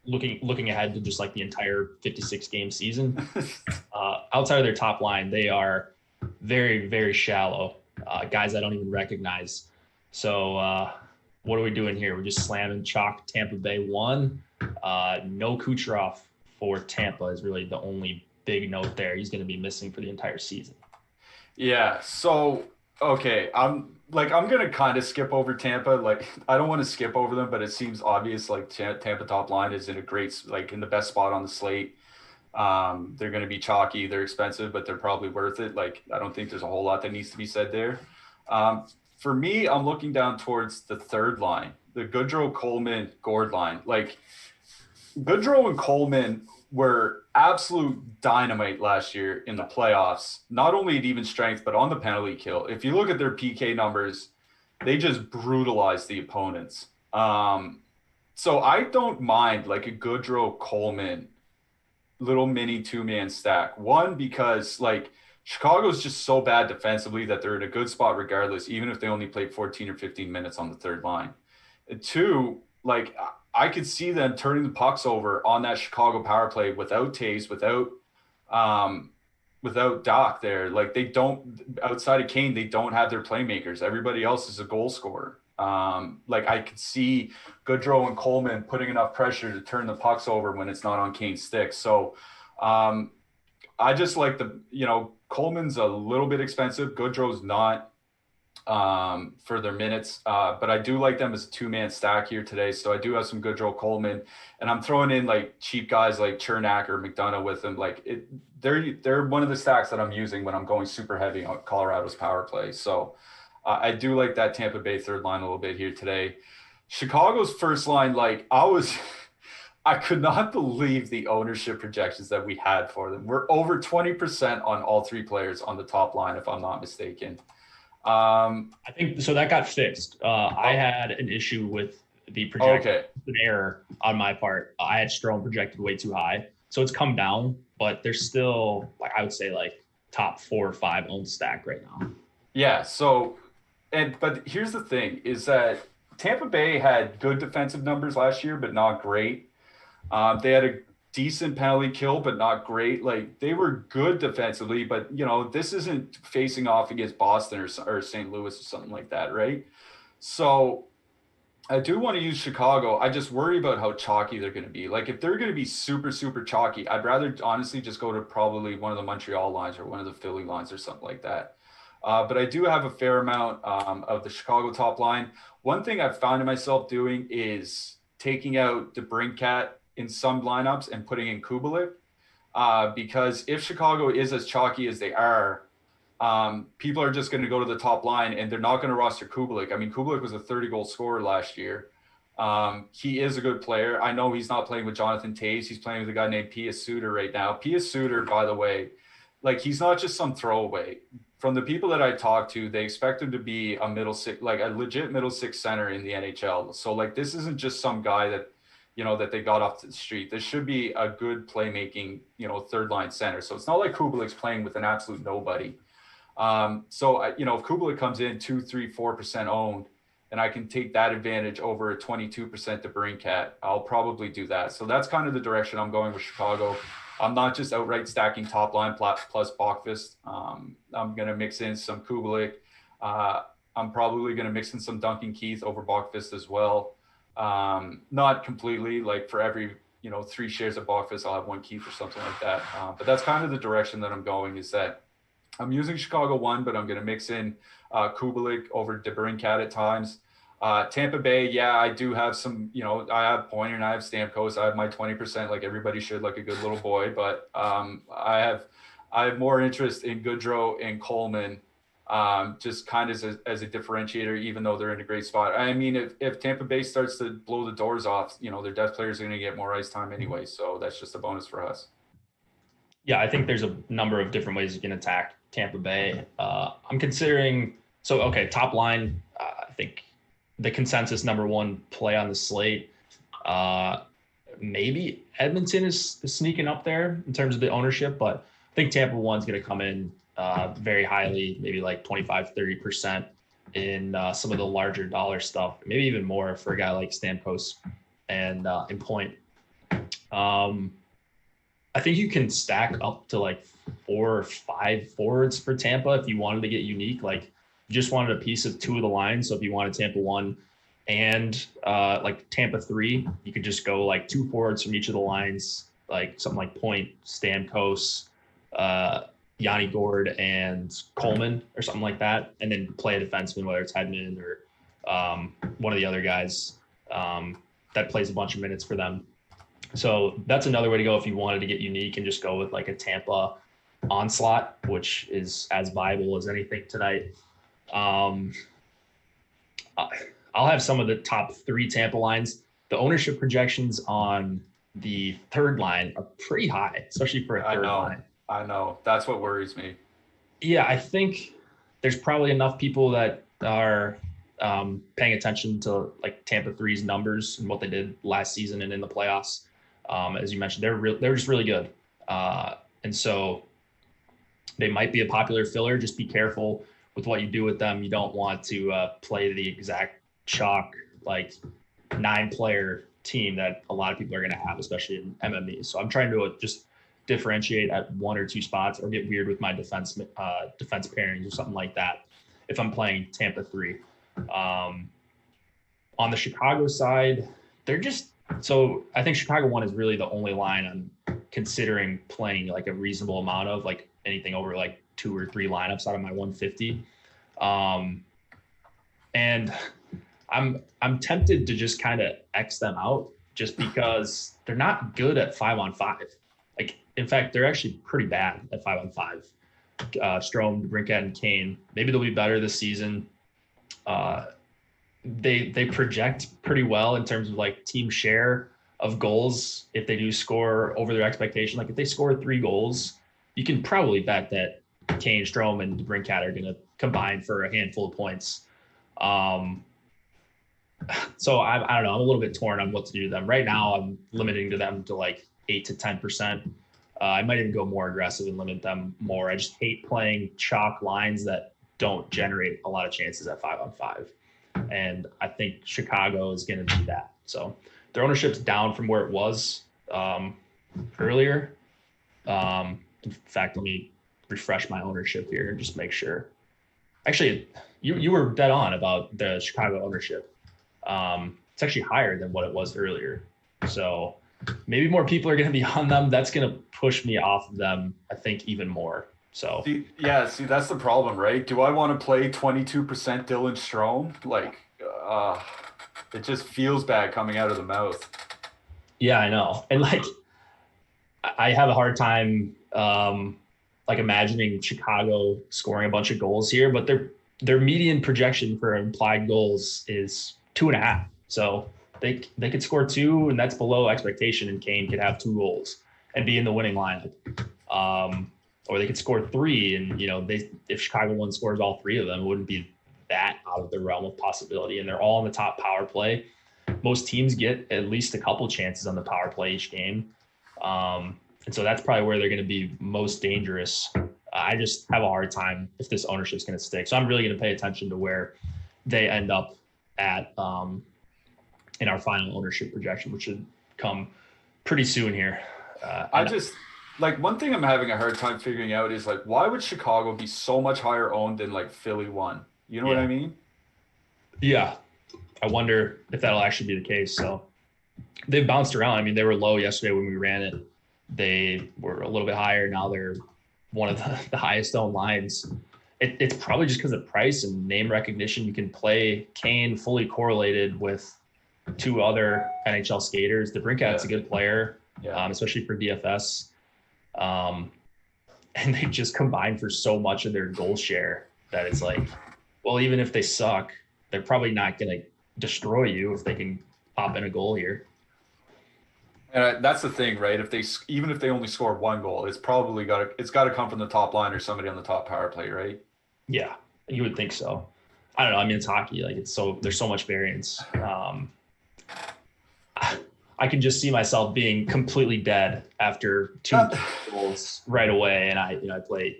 looking ahead to just like the entire 56 game season. Outside of their top line, they are very, very shallow, guys I don't even recognize. So what are we doing here? We're just slamming chalk Tampa Bay 1. No Kucherov for Tampa is really the only big note there. He's going to be missing for the entire season. Yeah. So, okay. I'm going to kind of skip over Tampa. Like, I don't want to skip over them, but it seems obvious. Like Tampa top line is in a great, like in the best spot on the slate. They're going to be chalky. They're expensive, but they're probably worth it. Like, I don't think there's a whole lot that needs to be said there. For me, I'm looking down towards the third line, the Goodrow, Coleman, Gord line. Like, Goodrow and Coleman were absolute dynamite last year in the playoffs, not only at even strength, but on the penalty kill. If you look at their PK numbers, they just brutalized the opponents. So I don't mind like a Goodrow, Coleman, little mini 2-man stack. One, because like Chicago's just so bad defensively that they're in a good spot regardless, even if they only played 14 or 15 minutes on the third line. And two, like I could see them turning the pucks over on that Chicago power play without Taves, without Doc there. Like they don't, outside of Kane, they don't have their playmakers. Everybody else is a goal scorer. Like I could see Goodrow and Coleman putting enough pressure to turn the pucks over when it's not on Kane's stick. So I just like Coleman's a little bit expensive. Goodrow's not for their minutes, but I do like them as a 2-man stack here today. So I do have some Goodrow, Coleman, and I'm throwing in like cheap guys like Chernak or McDonough with them. Like they're one of the stacks that I'm using when I'm going super heavy on Colorado's power play. So I do like that Tampa Bay third line a little bit here today. Chicago's first line, like I could not believe the ownership projections that we had for them. We're over 20% on all three players on the top line, if I'm not mistaken. I think so. That got fixed. I had an issue with the projection, an error on my part. I had Strome projected way too high, so it's come down, but there's still, like I would say, like top 4 or 5 owned stack right now. Yeah. So, but here's the thing: is that Tampa Bay had good defensive numbers last year, but not great. They had a decent penalty kill, but not great. Like they were good defensively, but this isn't facing off against Boston or St. Louis or something like that, right? So I do want to use Chicago. I just worry about how chalky they're going to be. Like if they're going to be super, super chalky, I'd rather honestly just go to probably one of the Montreal lines or one of the Philly lines or something like that. But I do have a fair amount of the Chicago top line. One thing I've found myself doing is taking out DeBrincat in some lineups and putting in Kubalik. Because if Chicago is as chalky as they are, people are just going to go to the top line and they're not going to roster Kubalik. I mean, Kubalik was a 30-goal scorer last year. He is a good player. I know he's not playing with Jonathan Toews. He's playing with a guy named Pia Suter right now. Pia Suter, by the way, like he's not just some throwaway. From the people that I talked to, they expect him to be a middle six, like a legit middle six center in the NHL. So like this isn't just some guy that that they got off the street. This should be a good playmaking, third line center. So it's not like Kubalik's playing with an absolute nobody. So if Kubalik comes in 2, 3, 4% owned, and I can take that advantage over a 22% DeBrincat, I'll probably do that. So that's kind of the direction I'm going with Chicago. I'm not just outright stacking top line plus Bachfist. I'm going to mix in some Kubalik. I'm probably going to mix in some Duncan Keith over Bachfist as well. Not completely, like for every 3 shares of Bachfist, I'll have 1 Keith or something like that. But that's kind of the direction that I'm going, is that I'm using Chicago 1, but I'm going to mix in Kubalik over DeBrincat at times. Tampa Bay, yeah, I do have some, I have Pointer and I have Stamkos. I have my 20% like everybody should, like a good little boy. But I have more interest in Goodrow and Coleman, just kind of as a differentiator, even though they're in a great spot. I mean, if Tampa Bay starts to blow the doors off, their depth players are going to get more ice time anyway. So that's just a bonus for us. Yeah, I think there's a number of different ways you can attack Tampa Bay. I'm considering, top line, I think the consensus number 1 play on the slate. Maybe Edmonton is sneaking up there in terms of the ownership, but I think Tampa 1's going to come in very highly, maybe like 25, 30% in some of the larger dollar stuff, maybe even more for a guy like Stamkos and in Point. I think you can stack up to like 4 or 5 forwards for Tampa if you wanted to get unique. Like you just wanted a piece of 2 of the lines. So if you wanted Tampa 1 and like Tampa 3, you could just go like 2 forwards from each of the lines, like something like Point, Stamkos, Yanni Gord, and Coleman or something like that, and then play a defenseman, whether it's Hedman or one of the other guys that plays a bunch of minutes for them. So that's another way to go if you wanted to get unique and just go with like a Tampa onslaught, which is as viable as anything tonight. I'll have some of the top 3 Tampa lines. The ownership projections on the third line are pretty high, especially for a third line. I know. That's what worries me. Yeah, I think there's probably enough people that are paying attention to like Tampa 3's numbers and what they did last season and in the playoffs. As you mentioned, they're just really good. And so they might be a popular filler. Just be careful with what you do with them. You don't want to play the exact chalk, like 9-player team that a lot of people are going to have, especially in MME. So I'm trying to just differentiate at 1 or 2 spots or get weird with my defense pairings or something like that if I'm playing Tampa 3. On the Chicago side, so I think Chicago 1 is really the only line I'm considering playing like a reasonable amount of, like anything over like 2 or 3 lineups out of my 150. And I'm tempted to just kind of X them out just because they're not good at 5-on-5. Like, in fact, they're actually pretty bad at 5-on-5. Strome, DeBrincat, and Kane. Maybe they'll be better this season. They project pretty well in terms of like team share of goals if they do score over their expectation. Like if they score 3 goals, you can probably bet that Kane, Strome, and DeBrincat are going to combine for a handful of points. So I don't know. I'm a little bit torn on what to do to them. Right now, I'm limiting to them to like 8 to 10%. I might even go more aggressive and limit them more. I just hate playing chalk lines that don't generate a lot of chances at 5-on-5. And I think Chicago is going to be that. So their ownership's down from where it was earlier. In fact, let me refresh my ownership here and just make sure. Actually, you were dead on about the Chicago ownership. It's actually higher than what it was earlier. So maybe more people are going to be on them. That's going to push me off of them, I think, even more. So see, that's the problem, right? Do I want to play 22% Dylan Strome? Like, it just feels bad coming out of the mouth. Yeah, I know. And like, I have a hard time like imagining Chicago scoring a bunch of goals here, but their median projection for implied goals is 2.5. So they could score 2, and that's below expectation. And Kane could have 2 goals and be in the winning lineup. Or they could score 3, and if Chicago one scores all 3 of them, it wouldn't be that out of the realm of possibility. And they're all in the top power play. Most teams get at least a couple chances on the power play each game. And so that's probably where they're going to be most dangerous. I just have a hard time if this ownership is going to stick. So I'm really going to pay attention to where they end up at in our final ownership projection, which should come pretty soon here. One thing I'm having a hard time figuring out is like, why would Chicago be so much higher owned than like Philly 1? You know what I mean? Yeah. I wonder if that'll actually be the case. So they've bounced around. I mean, they were low yesterday when we ran it. They were a little bit higher. Now they're one of the highest owned lines. It's probably just because of price and name recognition. You can play Kane fully correlated with 2 other NHL skaters. DeBrincat's a good player, especially for DFS. And they just combined for so much of their goal share that it's like, well, even if they suck, they're probably not going to destroy you if they can pop in a goal here. And that's the thing, right? Even if they only score 1 goal, it's probably got to come from the top line or somebody on the top power play, right? Yeah, you would think so. I don't know. I mean, it's hockey. Like there's so much variance. I can just see myself being completely dead after 2 goals right away, and I play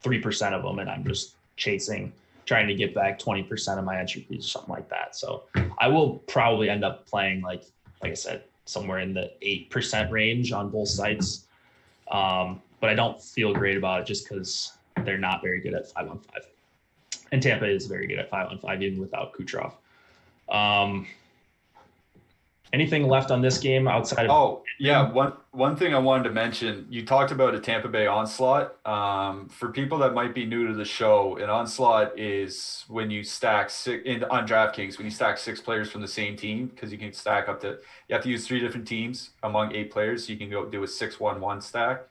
3% of them, and I'm just trying to get back 20% of my entry fees or something like that. So I will probably end up playing like I said, somewhere in the 8% range on both sites. But I don't feel great about it just because they're not very good at 5-on-5. And Tampa is very good at 5-on-5, even without Kucherov. Anything left on this game outside of... Oh, yeah. One thing I wanted to mention, you talked about a Tampa Bay onslaught. For people that might be new to the show, an onslaught is when you stack on DraftKings, when you stack 6 players from the same team, because you can stack up to, you have to use 3 different teams among 8 players. So you can go do a 6-1-1 stack.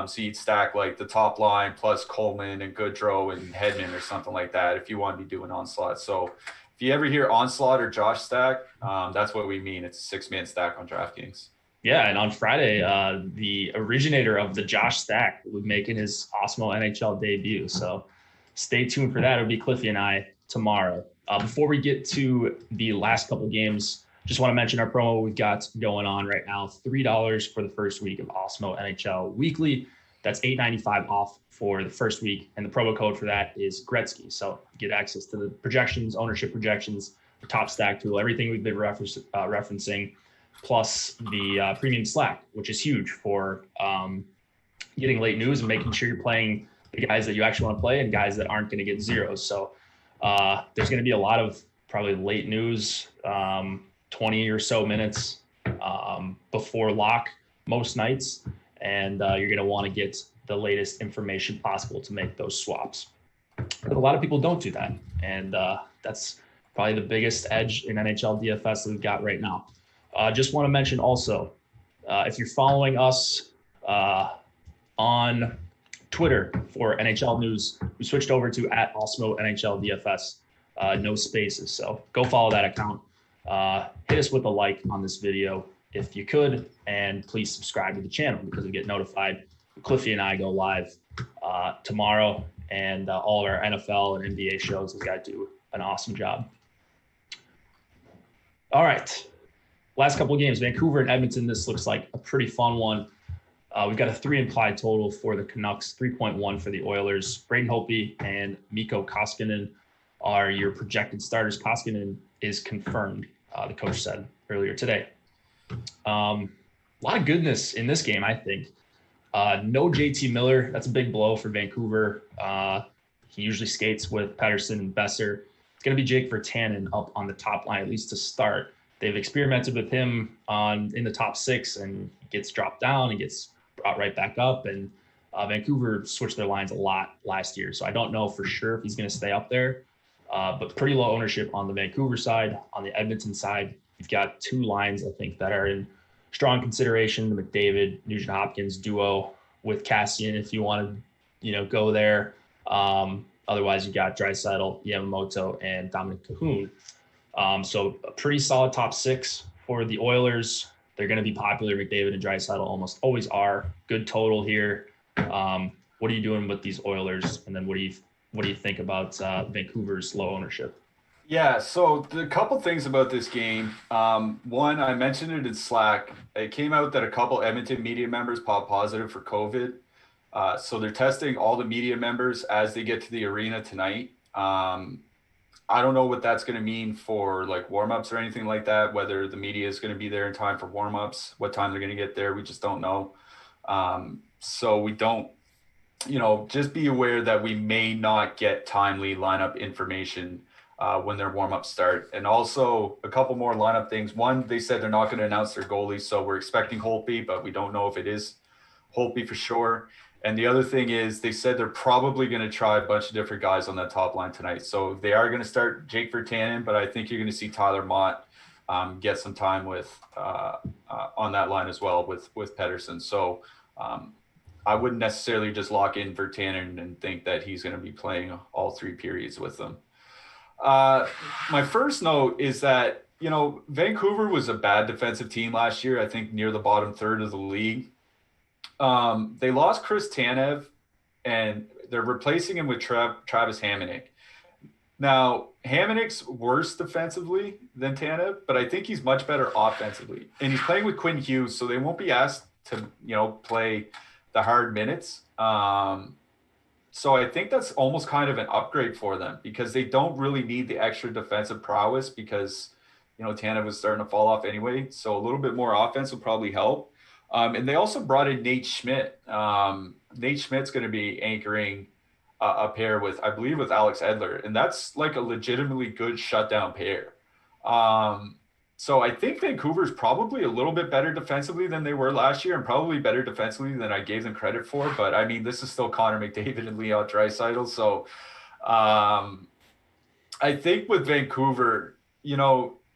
So you'd stack like the top line plus Coleman and Goodrow and Hedman or something like that if you want to be doing onslaught. So if you ever hear onslaught or Josh stack, that's what we mean. It's a 6-man stack on DraftKings. Yeah, and on Friday, the originator of the Josh stack will be making his Awesemo NHL debut. So stay tuned for that. It'll be Cliffy and I tomorrow. Before we get to the last couple games, just want to mention our promo we've got going on right now. $3 for the first week of Awesemo NHL Weekly. That's $8.95 off for the first week. And the promo code for that is Gretzky. So get access to the projections, ownership projections, the top stack tool, everything we've been referencing, plus the premium Slack, which is huge for getting late news and making sure you're playing the guys that you actually want to play and guys that aren't going to get zeros. So there's going to be a lot of probably late news, 20 or so minutes before lock most nights. And you're going to want to get the latest information possible to make those swaps. But a lot of people don't do that. And that's probably the biggest edge in NHL DFS that we've got right now. Just want to mention also, if you're following us on Twitter for NHL news, we switched over to @Awesemo NHL DFS, no spaces. So go follow that account. Hit us with a like on this video if you could, and please subscribe to the channel because we get notified. Cliffy and I go live tomorrow, and all of our NFL and NBA shows have got to do an awesome job. All right. Last couple of games, Vancouver and Edmonton. This looks like a pretty fun one. We've got a 3 implied total for the Canucks, 3.1 for the Oilers. Braden Holtby and Mikko Koskinen are your projected starters. Koskinen is confirmed, the coach said earlier today. A lot of goodness in this game, I think. No JT Miller. That's a big blow for Vancouver. He usually skates with Pettersson and Besser. It's going to be Jake Virtanen up on the top line, at least to start. They've experimented with him in the top 6, and he gets dropped down and gets brought right back up. And Vancouver switched their lines a lot last year, so I don't know for sure if he's going to stay up there. But pretty low ownership on the Vancouver side. On the Edmonton side, you've got 2 lines, I think, that are in strong consideration: the McDavid, Nugent Hopkins duo with Cassian, if you want to, go there. Otherwise, you got Draisaitl, Yamamoto, and Dominic Cahoon. So a pretty solid top 6 for the Oilers. They're going to be popular. McDavid and Draisaitl almost always are. Good total here. What are you doing with these Oilers? And then what do you think about Vancouver's low ownership? Yeah, so the couple things about this game. One, I mentioned it in Slack. It came out that a couple Edmonton media members popped positive for COVID. So they're testing all the media members as they get to the arena tonight. I don't know what that's going to mean for like warmups or anything like that, whether the media is going to be there in time for warmups, what time they're going to get there. We just don't know. So we don't, just be aware that we may not get timely lineup information when their warmups start. And also a couple more lineup things. One, they said they're not going to announce their goalie. So we're expecting Holtby, but we don't know if it is Holtby for sure. And the other thing is they said they're probably going to try a bunch of different guys on that top line tonight. So they are going to start Jake Virtanen, but I think you're going to see Tyler Mott get some time with on that line as well with Pettersson. So I wouldn't necessarily just lock in Virtanen and think that he's going to be playing all 3 periods with them. My first note is that, Vancouver was a bad defensive team last year, I think near the bottom third of the league. They lost Chris Tanev, and they're replacing him with Travis Hamonic. Now, Hamonic's worse defensively than Tanev, but I think he's much better offensively. And he's playing with Quinn Hughes, so they won't be asked to, play the hard minutes. So I think that's almost kind of an upgrade for them because they don't really need the extra defensive prowess because, Tanev was starting to fall off anyway. So a little bit more offense will probably help. And they also brought in Nate Schmidt. Nate Schmidt's going to be anchoring a pair with, I believe, with Alex Edler. And that's like a legitimately good shutdown pair. So I think Vancouver's probably a little bit better defensively than they were last year and probably better defensively than I gave them credit for. But, I mean, this is still Connor McDavid and Leon Draisaitl. So I think with Vancouver,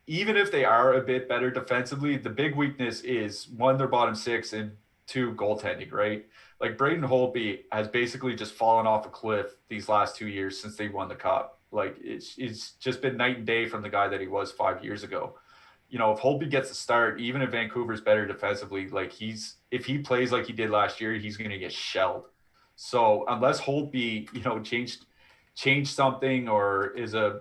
even if they are a bit better defensively, the big weakness is, 1, their bottom 6, and 2, goaltending, right? Like Braden Holtby has basically just fallen off a cliff these last 2 years since they won the Cup. Like it's just been night and day from the guy that he was 5 years ago. If Holtby gets a start, even if Vancouver's better defensively, like if he plays like he did last year, he's going to get shelled. So unless Holtby, changed something or is a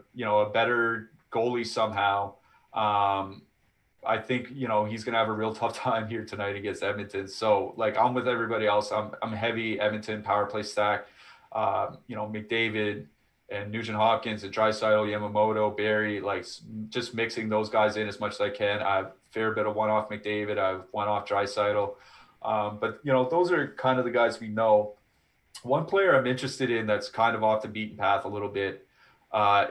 better goalie somehow, I think, he's going to have a real tough time here tonight against Edmonton. So like I'm with everybody else. I'm heavy Edmonton power play stack, McDavid and Nugent Hopkins and Draisaitl, Yamamoto, Barrie, like just mixing those guys in as much as I can. I have a fair bit of one off McDavid. I have one off Draisaitl. But those are kind of the guys we know. One player I'm interested in that's kind of off the beaten path a little bit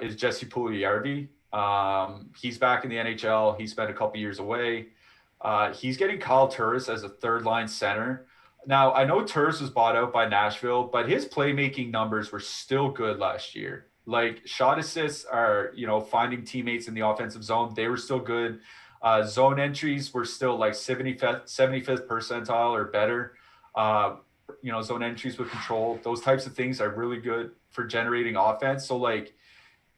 is Jesse Puljujarvi. He's back in the NHL. He spent a couple years away. He's getting Kyle Turris as a third line center. Now, I know Turris was bought out by Nashville, but his playmaking numbers were still good last year. Like shot assists are, finding teammates in the offensive zone. They were still good. Zone entries were still like 75th percentile or better. Zone entries with control. Those types of things are really good for generating offense. So like,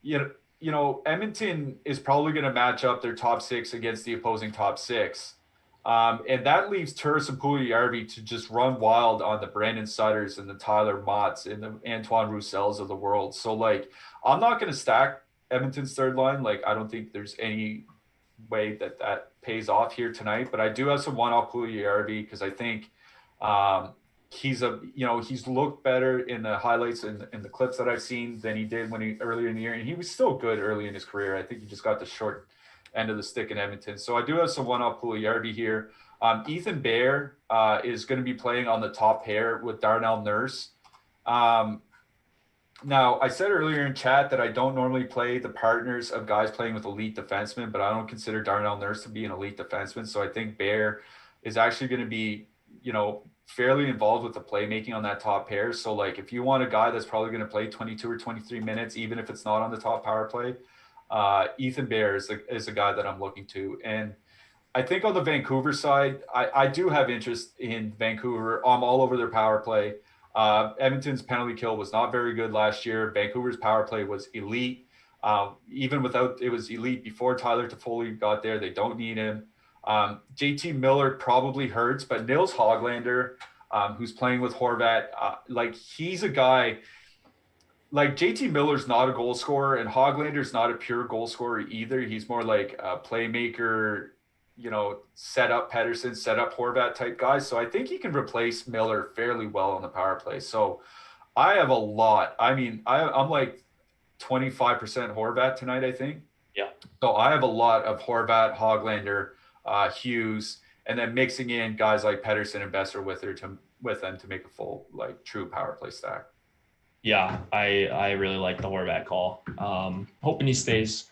Edmonton is probably going to match up their top 6 against the opposing top 6. And that leaves Turris and Puljujarvi to just run wild on the Brandon Sutters and the Tyler Motts and the Antoine Roussells of the world. So, like, I'm not going to stack Edmonton's third line. Like, I don't think there's any way that pays off here tonight. But I do have some one-off Puljujarvi because I think He's looked better in the highlights and in the clips that I've seen than he did earlier in the year, and he was still good early in his career. I think he just got the short end of the stick in Edmonton. So I do have some one-off Puljujärvi here. Ethan Bear is going to be playing on the top pair with Darnell Nurse. Now, I said earlier in chat that I don't normally play the partners of guys playing with elite defensemen, but I don't consider Darnell Nurse to be an elite defenseman. So I think Bear is actually going to be, fairly involved with the playmaking on that top pair. So, like, if you want a guy that's probably going to play 22 or 23 minutes, even if it's not on the top power play, Ethan Bear is a guy that I'm looking to. And I think on the Vancouver side, I do have interest in Vancouver. I'm all over their power play. Edmonton's penalty kill was not very good last year. Vancouver's power play was elite. Even without, it was elite before Tyler Toffoli got there. They don't need him. JT Miller probably hurts, but Nils Hoglander, who's playing with Horvat, he's a guy. Like, JT Miller's not a goal scorer, and Hoglander's not a pure goal scorer either. He's more like a playmaker, set up Pettersson, set up Horvat type guys. So I think he can replace Miller fairly well on the power play. So I have a lot. I mean, I'm like 25% Horvat tonight, I think. Yeah. So I have a lot of Horvat, Hoglander, Hughes, and then mixing in guys like Pettersson and Besser with them to make a full, like, true power play stack. Yeah, I really like the Horvat call. Hoping he stays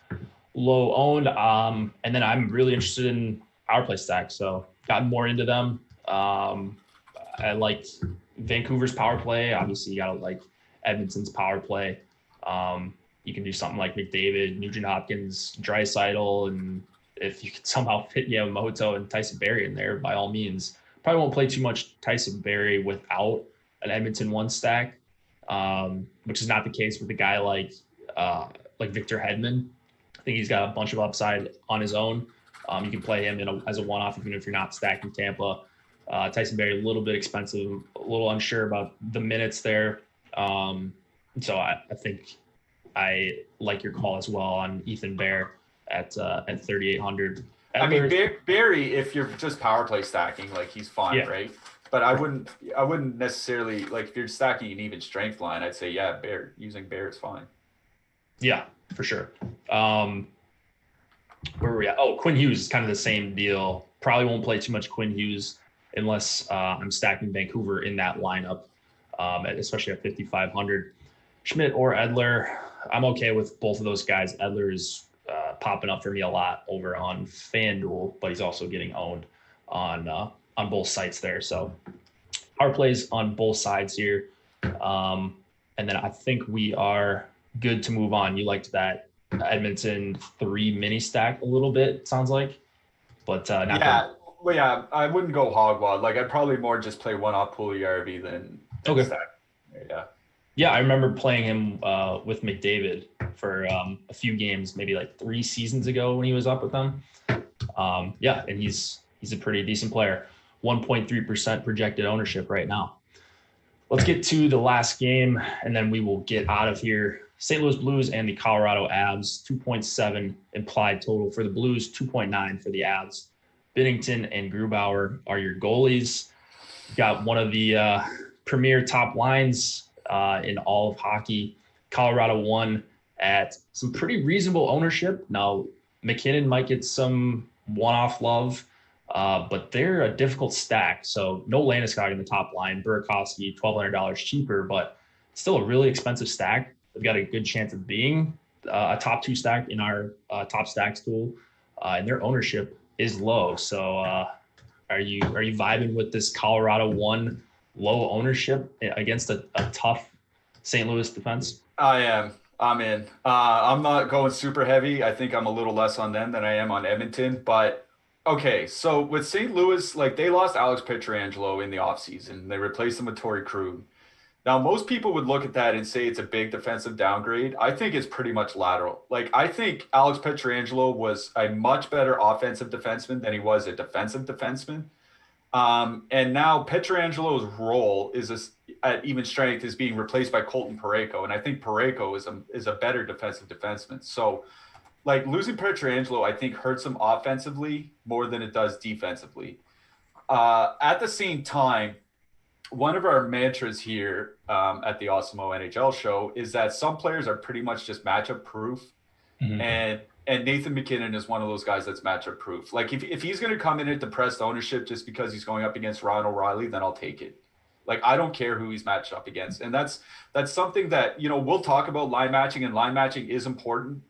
low owned. And then I'm really interested in power play stacks. So got more into them. I liked Vancouver's power play. Obviously, you got to like Edmonton's power play. You can do something like McDavid, Nugent Hopkins, Draisaitl, and if you can somehow fit Yamamoto and Tyson Barrie in there, by all means. Probably won't play too much Tyson Barrie without an Edmonton one stack, which is not the case with a guy like Victor Hedman. I think he's got a bunch of upside on his own. You can play him as a one-off even if you're not stacking Tampa. Tyson Barrie, a little bit expensive, a little unsure about the minutes there. So I think I like your call as well on Ethan Bear at 3,800. I mean, Barrie, if you're just power play stacking, like, he's fine, yeah, right? But I wouldn't necessarily, like, if you're stacking an even strength line, I'd say, yeah, using Bear is fine. Yeah, for sure. Where were we at? Oh, Quinn Hughes is kind of the same deal. Probably won't play too much Quinn Hughes unless I'm stacking Vancouver in that lineup, especially at 5,500. Schmidt or Edler, I'm okay with both of those guys. Edler is popping up for me a lot over on FanDuel, but he's also getting owned on both sites there. So power plays on both sides here. And then I think we are good to move on. You liked that Edmonton 3 mini stack a little bit, sounds like, but not yeah. Well, yeah, I wouldn't go hog wild. Like, I'd probably more just play one-off Puljujärvi than okay. Stack. Yeah. Yeah, I remember playing him with McDavid for a few games, maybe like 3 seasons ago when he was up with them. Yeah, and he's a pretty decent player. 1.3% projected ownership right now. Let's get to the last game, and then we will get out of here. St. Louis Blues and the Colorado Avs, 2.7 implied total for the Blues, 2.9 for the Avs. Binnington and Grubauer are your goalies. Got one of the premier top lines in all of hockey. Colorado won at some pretty reasonable ownership. Now, McKinnon might get some one-off love, but they're a difficult stack. So no Landeskog in the top line. Burakovsky, $1,200 cheaper, but still a really expensive stack. They've got a good chance of being a top 2 stack in our top stacks tool, and their ownership is low. So are you vibing with this Colorado one low ownership against a tough St. Louis defense? I am. I'm in. I'm not going super heavy. I think I'm a little less on them than I am on Edmonton. But, okay, so with St. Louis, like, they lost Alex Pietrangelo in the offseason. They replaced him with Torrey Krug. Now, most people would look at that and say it's a big defensive downgrade. I think it's pretty much lateral. Like, I think Alex Pietrangelo was a much better offensive defenseman than he was a defensive defenseman. And now Pietrangelo's role at even strength is being replaced by Colton Parayko. And I think Parayko is a better defensive defenseman. So, like, losing Pietrangelo, I think, hurts him offensively more than it does defensively. At the same time, one of our mantras here at the Awesemo NHL show is that some players are pretty much just matchup proof. Mhm. And Nathan MacKinnon is one of those guys that's matchup proof. Like if he's going to come in at depressed ownership just because he's going up against Ryan O'Reilly, then I'll take it. Like I don't care who he's matched up against, and that's something that we'll talk about line matching, and line matching is important.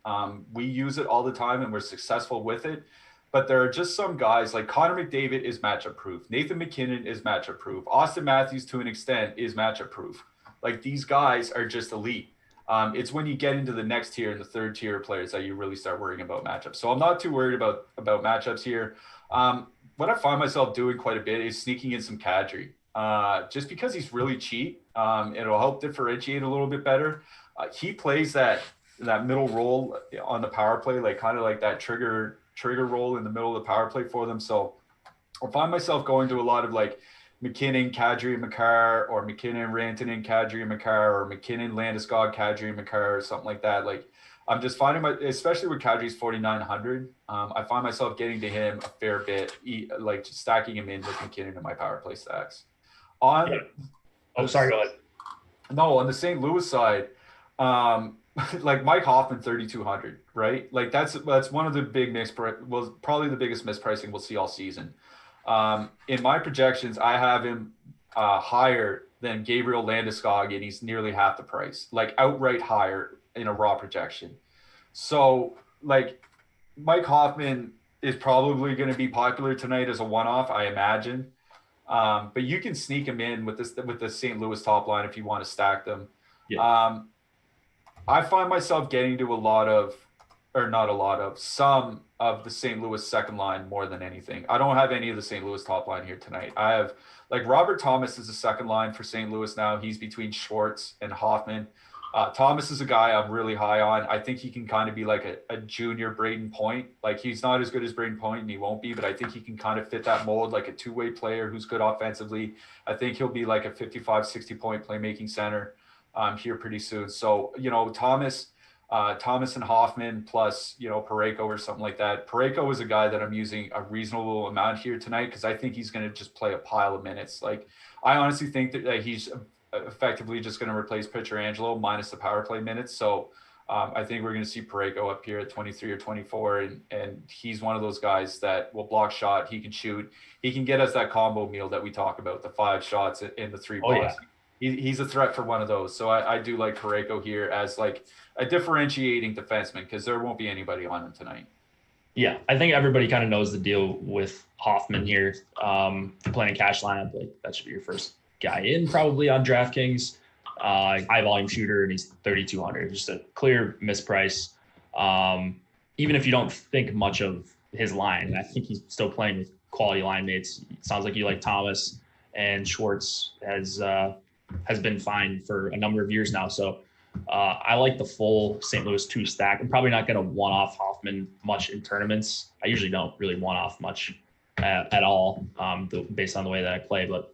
We use it all the time, and we're successful with it. But there are just some guys like Connor McDavid is matchup proof. Nathan MacKinnon is matchup proof. Austin Matthews, to an extent, is matchup proof. Like these guys are just elite. It's when you get into the next tier and the third tier players that you really start worrying about matchups. So I'm not too worried about matchups here. What I find myself doing quite a bit is sneaking in some Kadri, just because he's really cheap. It'll help differentiate a little bit better. He plays that middle role on the power play, like kind of like that trigger role in the middle of the power play for them. So I find myself going to a lot of like McKinnon, Kadri, Makar, or McKinnon, Rantanen, Kadri, Makar, or McKinnon, Landeskog, Kadri, Makar, or something like that. Like I'm just finding especially with Kadri's 4,900, I find myself getting to him a fair bit, like just stacking him in with McKinnon in my power play stacks. On go ahead. No, on the St. Louis side, like Mike Hoffman 3,200, right? Like that's one of the big probably the biggest mispricing we'll see all season. In my projections, I have him higher than Gabriel Landeskog, and he's nearly half the price, like outright higher in a raw projection. So like Mike Hoffman is probably going to be popular tonight as a one-off, I imagine. But you can sneak him in with the St. Louis top line if you want to stack them. Yeah. I find myself getting to some of the St. Louis second line more than anything. I don't have any of the St. Louis top line here tonight. I have like Robert Thomas is the second line for St. Louis now. He's between Schwartz and Hoffman. Thomas is a guy I'm really high on. I think he can kind of be like a junior Braden Point. Like he's not as good as Braden Point, and he won't be, but I think he can kind of fit that mold, like a two-way player who's good offensively. I think he'll be like a 55, 60-point playmaking center here pretty soon. So, Thomas and Hoffman plus, Parayko or something like that. Parayko is a guy that I'm using a reasonable amount here tonight because I think he's going to just play a pile of minutes. Like I honestly think that he's effectively just going to replace Pietrangelo minus the power play minutes. So I think we're going to see Parayko up here at 23 or 24, and he's one of those guys that will block shot. He can shoot. He can get us that combo meal that we talk about, the 5 shots in the 3 box. Yeah. He's a threat for one of those. So I do like Parayko here as like a differentiating defenseman because there won't be anybody on him tonight. Yeah, I think everybody kind of knows the deal with Hoffman here. If you're playing a cash lineup, like that should be your first guy in probably on DraftKings. High volume shooter, and he's 3,200. Just a clear misprice. Even if you don't think much of his line, I think he's still playing with quality line mates. It sounds like you like Thomas, and Schwartz has been fine for a number of years now. So I like the full St. Louis 2 stack. I'm probably not going to one-off Hoffman much in tournaments. I usually don't really one-off much at all based on the way that I play. But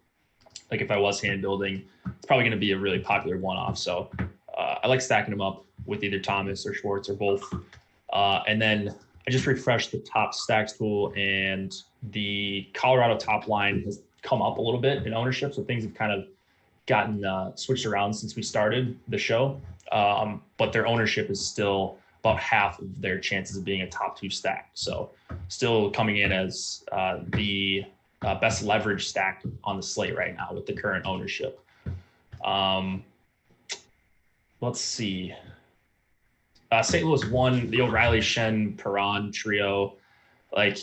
like if I was hand building, it's probably going to be a really popular one-off. So I like stacking them up with either Thomas or Schwartz or both. And then I just refreshed the top stacks tool, and the Colorado top line has come up a little bit in ownership. So things have kind of gotten switched around since we started the show. But their ownership is still about half of their chances of being a top 2 stack. So still coming in as the best leverage stack on the slate right now with the current ownership. Let's see. St. Louis won the O'Reilly, Shen, Perron trio. Like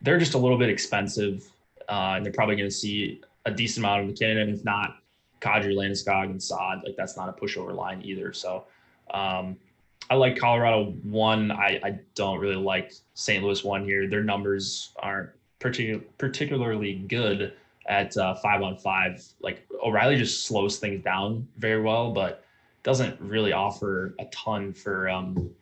they're just a little bit expensive, and they're probably going to see a decent amount of McKinnon, and if not, Kadri, Landeskog, and Saad. Like that's not a pushover line either. So I like Colorado 1. I don't really like St. Louis 1 here. Their numbers aren't particularly good at 5-on-5. Like O'Reilly just slows things down very well, but doesn't really offer a ton for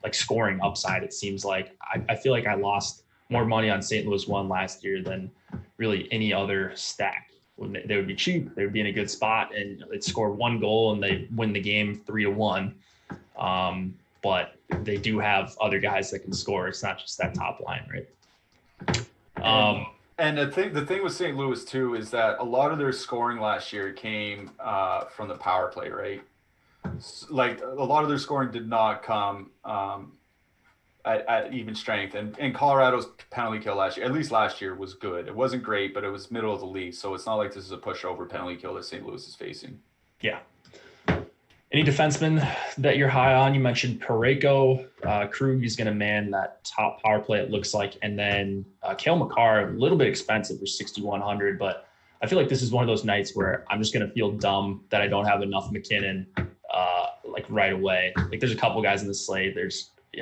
like scoring upside. It seems like I feel like I lost more money on St. Louis 1 last year than really any other stack. When they would be cheap, they would be in a good spot, and they'd score 1 goal and they win the game 3-1. But they do have other guys that can score. It's not just that top line, right? And the thing with St. Louis too is that a lot of their scoring last year came from the power play, right? Like a lot of their scoring did not come at even strength. And Colorado's penalty kill last year, at least last year, was good. It wasn't great, but it was middle of the league. So it's not like this is a pushover penalty kill that St. Louis is facing. Yeah. Any defensemen that you're high on? You mentioned Parayko. Krug is going to man that top power play, it looks like. And then Cale Makar, a little bit expensive for 6,100, but I feel like this is one of those nights where I'm just going to feel dumb that I don't have enough McKinnon like right away. Like there's a couple guys in the slate.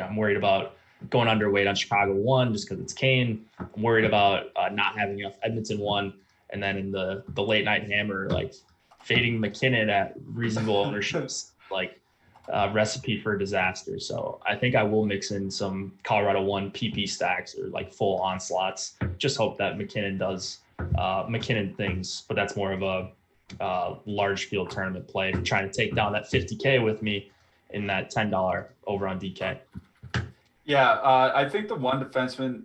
I'm worried about going underweight on Chicago 1 just because it's Kane. I'm worried about not having enough Edmonton 1. And then in the late night hammer, like fading McKinnon at reasonable ownerships, like recipe for disaster. So I think I will mix in some Colorado 1 PP stacks or like full onslaughts. Just hope that McKinnon does McKinnon things, but that's more of a large field tournament play. If you're trying to take down that 50K with me in that $10 over on DK. Yeah, I think the one defenseman,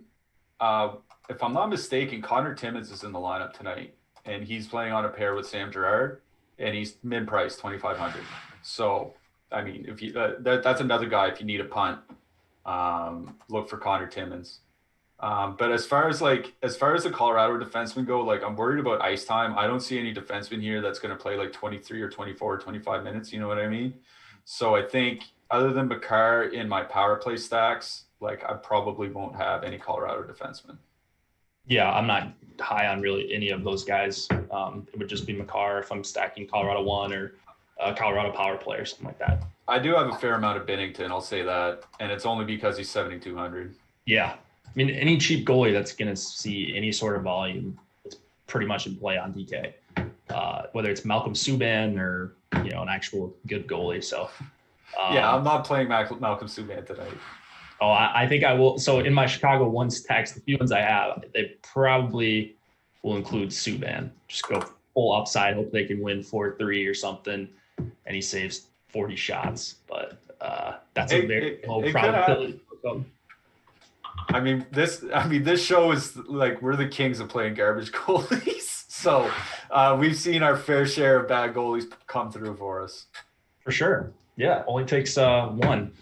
if I'm not mistaken, Connor Timmins is in the lineup tonight, and he's playing on a pair with Sam Girard, and he's mid-price 2,500. So, I mean, if you that's another guy if you need a punt, look for Connor Timmins. But as far as the Colorado defensemen go, like I'm worried about ice time. I don't see any defenseman here that's going to play like 23 or 24 or 25 minutes. You know what I mean? So I think other than Bakar in my power play stacks, like I probably won't have any Colorado defensemen. Yeah, I'm not high on really any of those guys. It would just be Makar if I'm stacking Colorado 1 or Colorado power play or something like that. I do have a fair amount of Binnington, I'll say that, and it's only because he's 7,200. Yeah. I mean, any cheap goalie that's going to see any sort of volume is pretty much in play on DK, whether it's Malcolm Subban or, an actual good goalie. So, yeah, I'm not playing Malcolm Subban tonight. Oh, I think I will. So in my Chicago 1 stacks, the few ones I have, they probably will include Subban. Just go full upside, hope they can win 4-3 or something, and he saves 40 shots. But that's a very low probability. I mean, this show is like we're the kings of playing garbage goalies. So we've seen our fair share of bad goalies come through for us. For sure. Yeah, only takes one.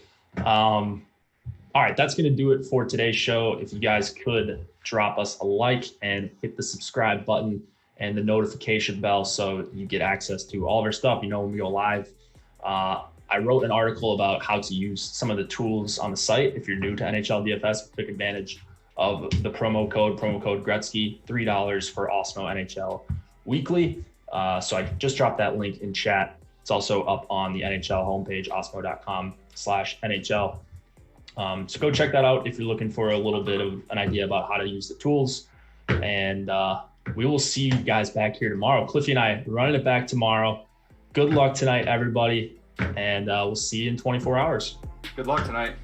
All right, that's going to do it for today's show. If you guys could drop us a like and hit the subscribe button and the notification bell so you get access to all of our stuff, when we go live. I wrote an article about how to use some of the tools on the site. If you're new to Nhl Dfs, take advantage of the promo code Gretzky, $3 for Awesemo NHL weekly. So I just dropped that link in chat. It's also up on the NHL homepage, awesemo.com/NHL. So go check that out if you're looking for a little bit of an idea about how to use the tools. And we will see you guys back here tomorrow. Cliffy and I running it back tomorrow. Good luck tonight, everybody. And we'll see you in 24 hours. Good luck tonight.